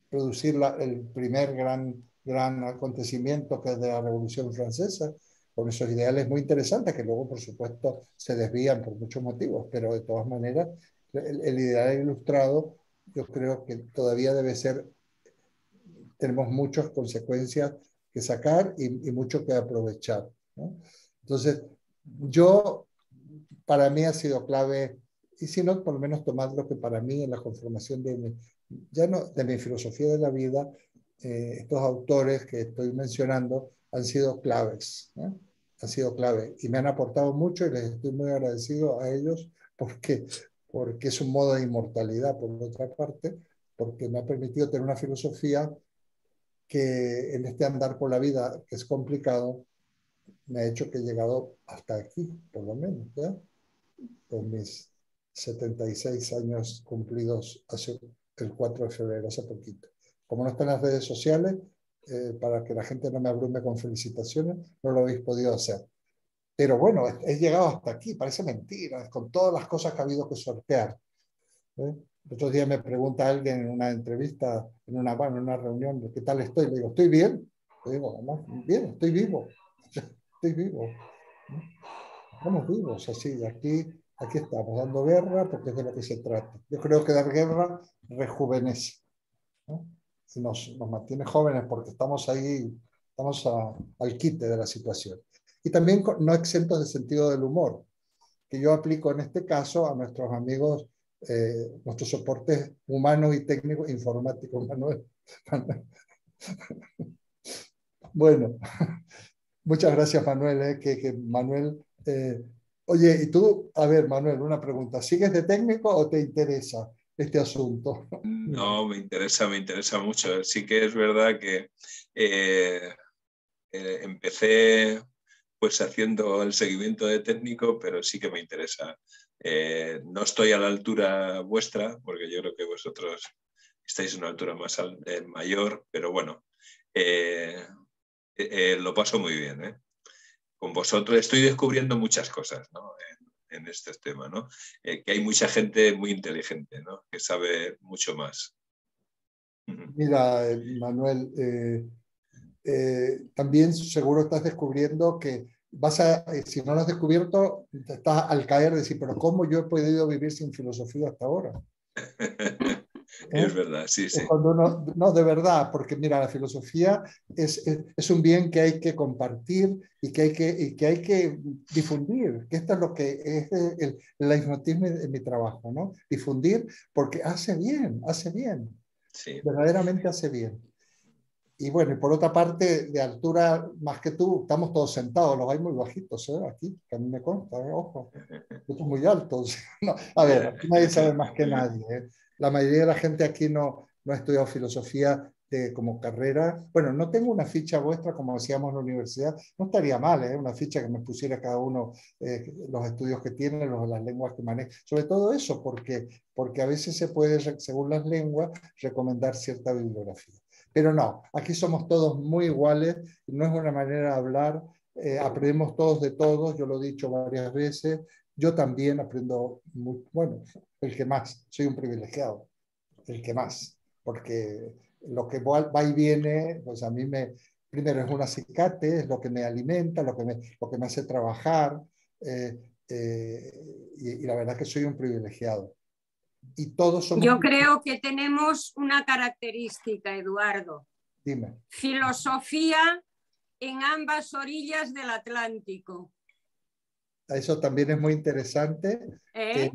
producir el primer gran acontecimiento, que es de la Revolución Francesa, con esos ideales muy interesantes que luego, por supuesto, se desvían por muchos motivos, pero de todas maneras, el ideal ilustrado yo creo que todavía debe ser, tenemos muchas consecuencias que sacar y mucho que aprovechar, ¿no? Entonces, para mí ha sido clave, y si no, por lo menos tomar lo que para mí en la conformación de mi filosofía de la vida, estos autores que estoy mencionando han sido claves, ¿eh? Han sido clave y me han aportado mucho y les estoy muy agradecido a ellos porque es un modo de inmortalidad, por otra parte, porque me ha permitido tener una filosofía que en este andar por la vida, que es complicado, me ha hecho que he llegado hasta aquí, por lo menos, ¿ya? Con mis 76 años cumplidos hace el 4 de febrero, hace poquito. Como no están las redes sociales, para que la gente no me abrume con felicitaciones, no lo habéis podido hacer. Pero bueno, he llegado hasta aquí, parece mentira, con todas las cosas que ha habido que sortear. El otro día me pregunta alguien en una entrevista, en una reunión, ¿qué tal estoy? Le digo, ¿estoy bien? Le digo, bien, estoy vivo. Estoy vivo. Estamos vivos, así, aquí estamos dando guerra porque es de lo que se trata. Yo creo que dar guerra rejuvenece, ¿no? Y nos mantiene jóvenes porque estamos ahí, estamos al quite de la situación. Y también no exentos de sentido del humor, que yo aplico en este caso a nuestros amigos, nuestros soportes humanos y técnicos informáticos, Manuel. Bueno, muchas gracias, Manuel. Manuel, oye, y tú, a ver, Manuel, una pregunta. ¿Sigues de técnico o te interesa este asunto? No, me interesa mucho. Sí que es verdad que empecé pues haciendo el seguimiento de técnico, pero sí que me interesa. No estoy a la altura vuestra, porque yo creo que vosotros estáis a una altura más mayor, pero bueno, lo paso muy bien, ¿eh? Con vosotros estoy descubriendo muchas cosas, ¿no? En este tema, ¿no? Que hay mucha gente muy inteligente, ¿no? Que sabe mucho más. Mira, Manuel, también seguro estás descubriendo que si no lo has descubierto, estás al caer de decir, pero ¿cómo yo he podido vivir sin filosofía hasta ahora? Es verdad, sí, sí. Cuando uno, no, de verdad, porque mira, la filosofía es un bien que hay que compartir y que hay que difundir, que esto es lo que es el leitmotiv de mi trabajo, ¿no? Difundir porque hace bien, Sí. verdaderamente hace bien. Y bueno, y por otra parte, de altura más que tú, estamos todos sentados, los hay muy bajitos, ¿eh? Aquí, que a mí me consta, ojo, estos muy altos. No, a ver, aquí nadie sabe más que nadie, ¿eh? La mayoría de la gente aquí no ha estudiado filosofía como carrera. Bueno, no tengo una ficha vuestra, como decíamos en la universidad, no estaría mal, ¿eh? Una ficha que me pusiera cada uno los estudios que tiene, las lenguas que maneja. Sobre todo eso, porque a veces se puede, según las lenguas, recomendar cierta bibliografía. Pero no, aquí somos todos muy iguales, no es una manera de hablar, aprendemos todos de todos, yo lo he dicho varias veces, yo también aprendo, bueno, el que más, soy un privilegiado, el que más, porque lo que va y viene, pues a mí primero es un acicate, es lo que me alimenta, lo que me hace trabajar, y la verdad que soy un privilegiado. Y todos somos... Yo creo que tenemos una característica, Eduardo. Dime. Filosofía en ambas orillas del Atlántico. Eso también es muy interesante. ¿Eh?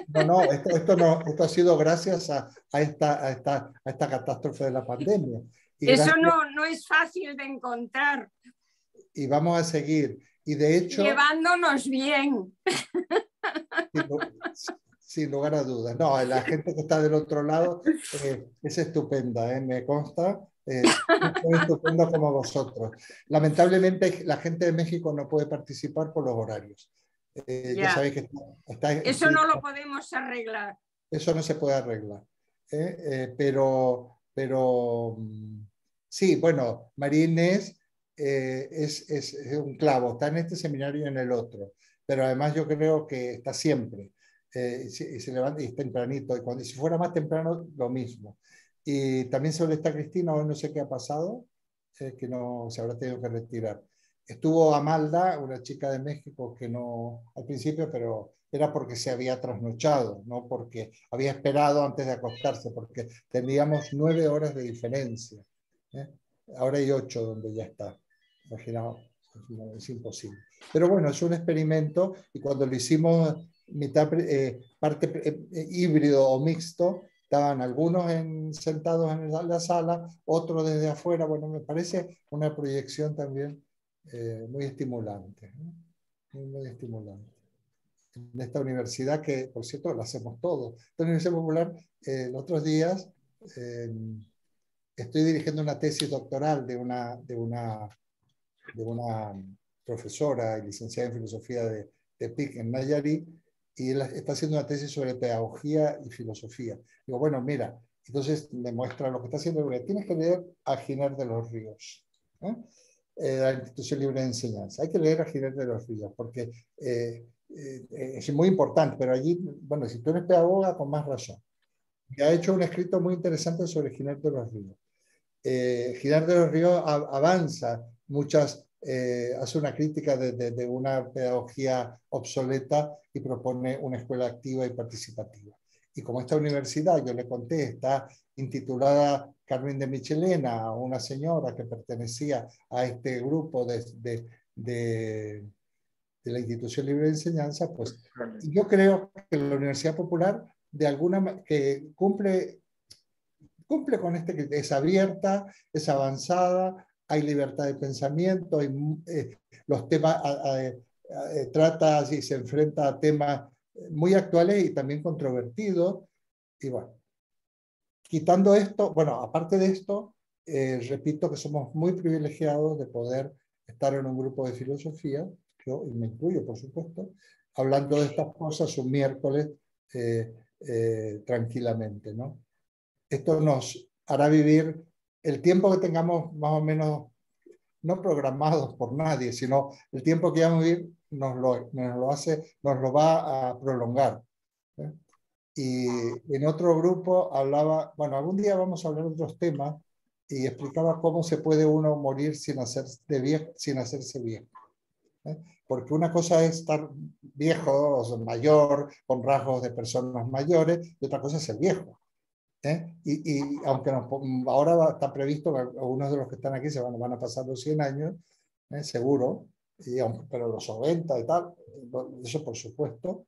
No, esto ha sido gracias a esta catástrofe de la pandemia. Y eso no es fácil de encontrar. Y vamos a seguir. Y de hecho... Llevándonos bien. Sin lugar a dudas. No, la gente que está del otro lado es estupenda, me consta. Es estupenda como vosotros. Lamentablemente la gente de México no puede participar por los horarios. Ya sabéis que eso no lo podemos arreglar. Eso no se puede arreglar. Pero sí, bueno, María Inés es un clavo, está en este seminario y en el otro, pero además yo creo que está siempre. Y se levanta y es tempranito, y si fuera más temprano, lo mismo. Y también sobre esta Cristina, hoy no sé qué ha pasado, que no se habrá tenido que retirar. Estuvo Amalda, una chica de México que no, al principio, pero era porque se había trasnochado, no porque había esperado antes de acostarse, porque teníamos 9 horas de diferencia. Ahora hay 8 donde ya está. Imaginaos, es imposible. Pero bueno, es un experimento y cuando lo hicimos parte híbrido o mixto, estaban algunos sentados en la sala, otros desde afuera. Bueno, me parece una proyección también muy estimulante, ¿no? Muy estimulante. En esta universidad que, por cierto, la hacemos todos. Esta Universidad Popular, los otros días, estoy dirigiendo una tesis doctoral de una profesora y licenciada en filosofía de PIC en Nayarit, y él está haciendo una tesis sobre pedagogía y filosofía. Digo, bueno, mira, entonces me muestra lo que está haciendo. Tienes que leer a Giner de los Ríos, la Institución Libre de Enseñanza. Hay que leer a Giner de los Ríos, porque es muy importante, pero allí, bueno, si tú eres pedagoga, con más razón. Y ha hecho un escrito muy interesante sobre Giner de los Ríos. Giner de los Ríos avanza hace una crítica de una pedagogía obsoleta y propone una escuela activa y participativa. Y como esta universidad, yo le conté, está intitulada Carmen de Michelena, una señora que pertenecía a este grupo de la Institución Libre de Enseñanza, pues yo creo que la Universidad Popular de alguna que cumple con que es abierta, es avanzada, hay libertad de pensamiento, hay, los temas trata y se enfrenta a temas muy actuales y también controvertidos. Y bueno, quitando esto, bueno, aparte de esto, repito que somos muy privilegiados de poder estar en un grupo de filosofía, yo y me incluyo, por supuesto, hablando de estas cosas un miércoles tranquilamente, ¿no? Esto nos hará vivir el tiempo que tengamos más o menos, no programados por nadie, sino el tiempo que vamos a vivir nos lo va a prolongar. Y en otro grupo hablaba, bueno, algún día vamos a hablar de otros temas, y explicaba cómo se puede uno morir sin hacerse viejo. ¿Eh? Porque una cosa es estar viejo, o sea, mayor, con rasgos de personas mayores, y otra cosa es ser viejo. Y aunque ahora está previsto que algunos de los que están aquí se van a pasar los 100 años, seguro, pero los 90 y tal, eso por supuesto,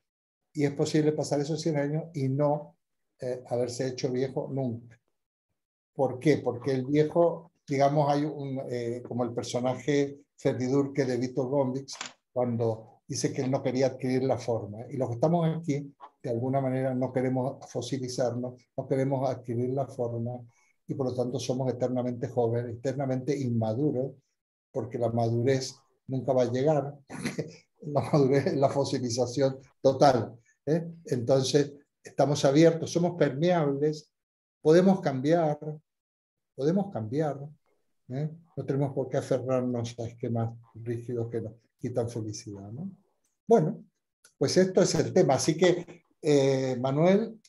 y es posible pasar esos 100 años y no haberse hecho viejo nunca. ¿Por qué? Porque el viejo, digamos, hay como el personaje Ferdidurque de Víctor Gombrich, cuando dice que él no quería adquirir la forma. Y los que estamos aquí, de alguna manera, no queremos fosilizarnos, no queremos adquirir la forma, y por lo tanto somos eternamente jóvenes, eternamente inmaduros, porque la madurez nunca va a llegar, la madurez es la fosilización total. Entonces, estamos abiertos, somos permeables, podemos cambiar, no tenemos por qué aferrarnos a esquemas rígidos que nos quitan felicidad, ¿no? Bueno, pues esto es el tema. Así que, Manuel,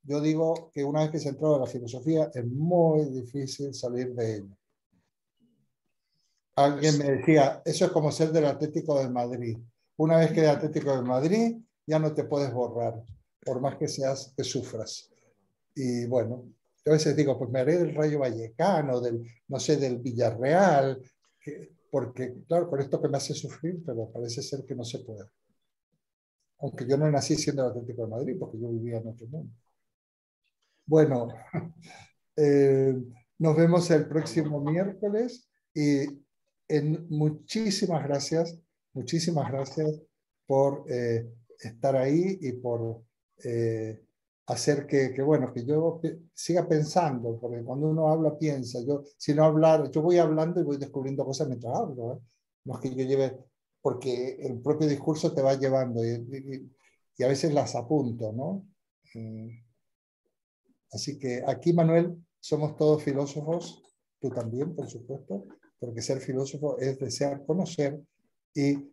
yo digo que una vez que se ha entrado en la filosofía es muy difícil salir de ella. Alguien me decía, eso es como ser del Atlético de Madrid. Una vez que eres Atlético de Madrid, ya no te puedes borrar, por más que sufras. Y bueno, yo a veces digo, pues me haré del Rayo Vallecano, no sé, del Villarreal, porque claro, con esto que me hace sufrir, pero parece ser que no se puede. Aunque yo no nací siendo el Atlético de Madrid, porque yo vivía en otro mundo. Bueno, nos vemos el próximo miércoles, y muchísimas gracias por estar ahí y por hacer que, bueno, que yo siga pensando, porque cuando uno habla, piensa. Si no hablar, yo voy hablando y voy descubriendo cosas mientras hablo, ¿eh? No es que yo lleve, porque el propio discurso te va llevando, y a veces las apunto, ¿no? Así que aquí, Manuel, somos todos filósofos, tú también, por supuesto, porque ser filósofo es desear conocer y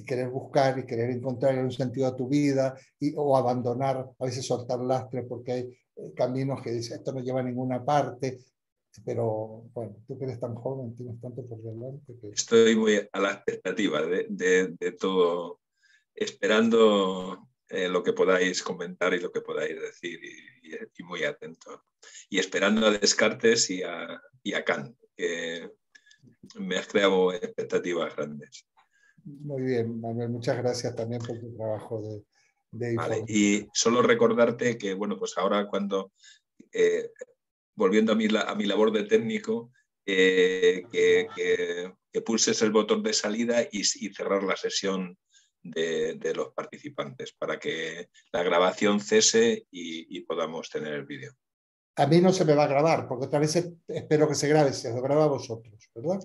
querer buscar y querer encontrar un sentido a tu vida, o abandonar, a veces soltar lastre, porque hay caminos que dicen, esto no lleva a ninguna parte, pero bueno, tú que eres tan joven, tienes tanto por delante. Estoy muy a la expectativa de todo, esperando lo que podáis comentar y lo que podáis decir, y muy atento. Y esperando a Descartes y a Kant, que me has creado expectativas grandes. Muy bien, Manuel, muchas gracias también por tu trabajo de información. Vale, y solo recordarte que, bueno, pues ahora cuando, volviendo a mi labor de técnico, que pulses el botón de salida y cerrar la sesión de los participantes para que la grabación cese y podamos tener el vídeo. A mí no se me va a grabar, porque otra vez espero que se grabe, se lo graba a vosotros, ¿verdad?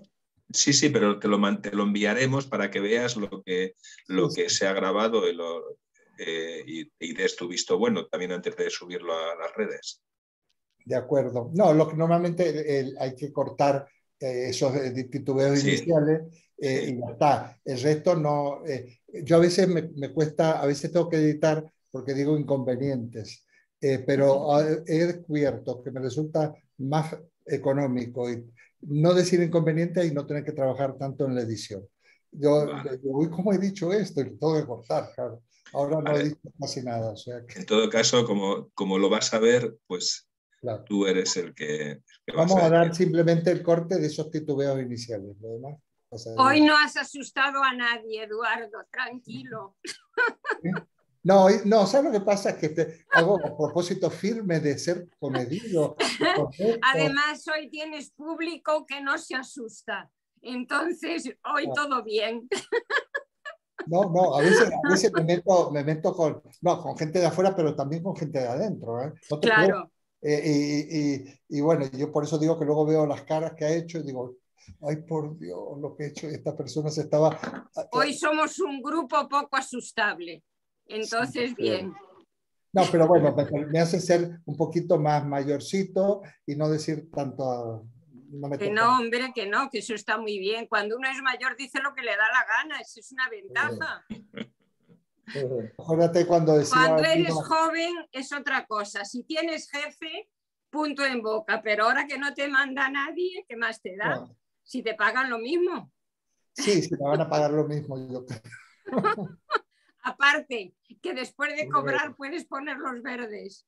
Sí, pero te lo enviaremos para que veas lo que se ha grabado y des tu visto bueno también antes de subirlo a las redes. De acuerdo. No, lo que normalmente hay que cortar esos titubeos iniciales, y ya está. El resto no. Yo a veces me cuesta, a veces tengo que editar porque digo inconvenientes, pero he descubierto que me resulta más económico y no decir inconveniente y no tener que trabajar tanto en la edición. Uy, ¿cómo he dicho esto? Y tengo que cortar, claro. Ahora no he dicho casi nada. O sea que... En todo caso, como lo vas a ver, pues claro. Tú eres el que vamos a dar simplemente el corte de esos titubeos iniciales. Lo demás, hoy no has asustado a nadie, Eduardo, tranquilo. No, ¿sabes lo que pasa? Es que hago a propósito firme de ser comedido. Además, hoy tienes público que no se asusta. Entonces, hoy todo bien. No, a veces me meto con gente de afuera, pero también con gente de adentro. No te claro. Y bueno, yo por eso digo que luego veo las caras que ha hecho y digo, ay, por Dios, lo que ha hecho esta persona se estaba... Hoy somos un grupo poco asustable, entonces sí, bien. No, pero bueno, me hace ser un poquito más mayorcito y no decir tanto... No, hombre, que no, que eso está muy bien. Cuando uno es mayor dice lo que le da la gana, eso es una ventaja. Acuérdate cuando decía... Cuando eres joven es otra cosa. Si tienes jefe, punto en boca. Pero ahora que no te manda nadie, ¿qué más te da? No. Si te pagan lo mismo. Sí, me van a pagar lo mismo. Yo creo. Aparte, que después de cobrar puedes poner los verdes.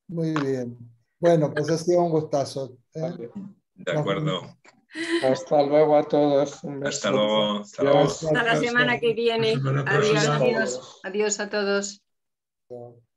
Muy bien. Bueno, pues ha sido un gustazo. Vale. De acuerdo. Hasta luego a todos. Un Hasta beso. luego. Hasta luego. Adiós. Hasta la semana que viene. Hasta la semana Adiós. próxima. Adiós. Adiós a todos. Chao.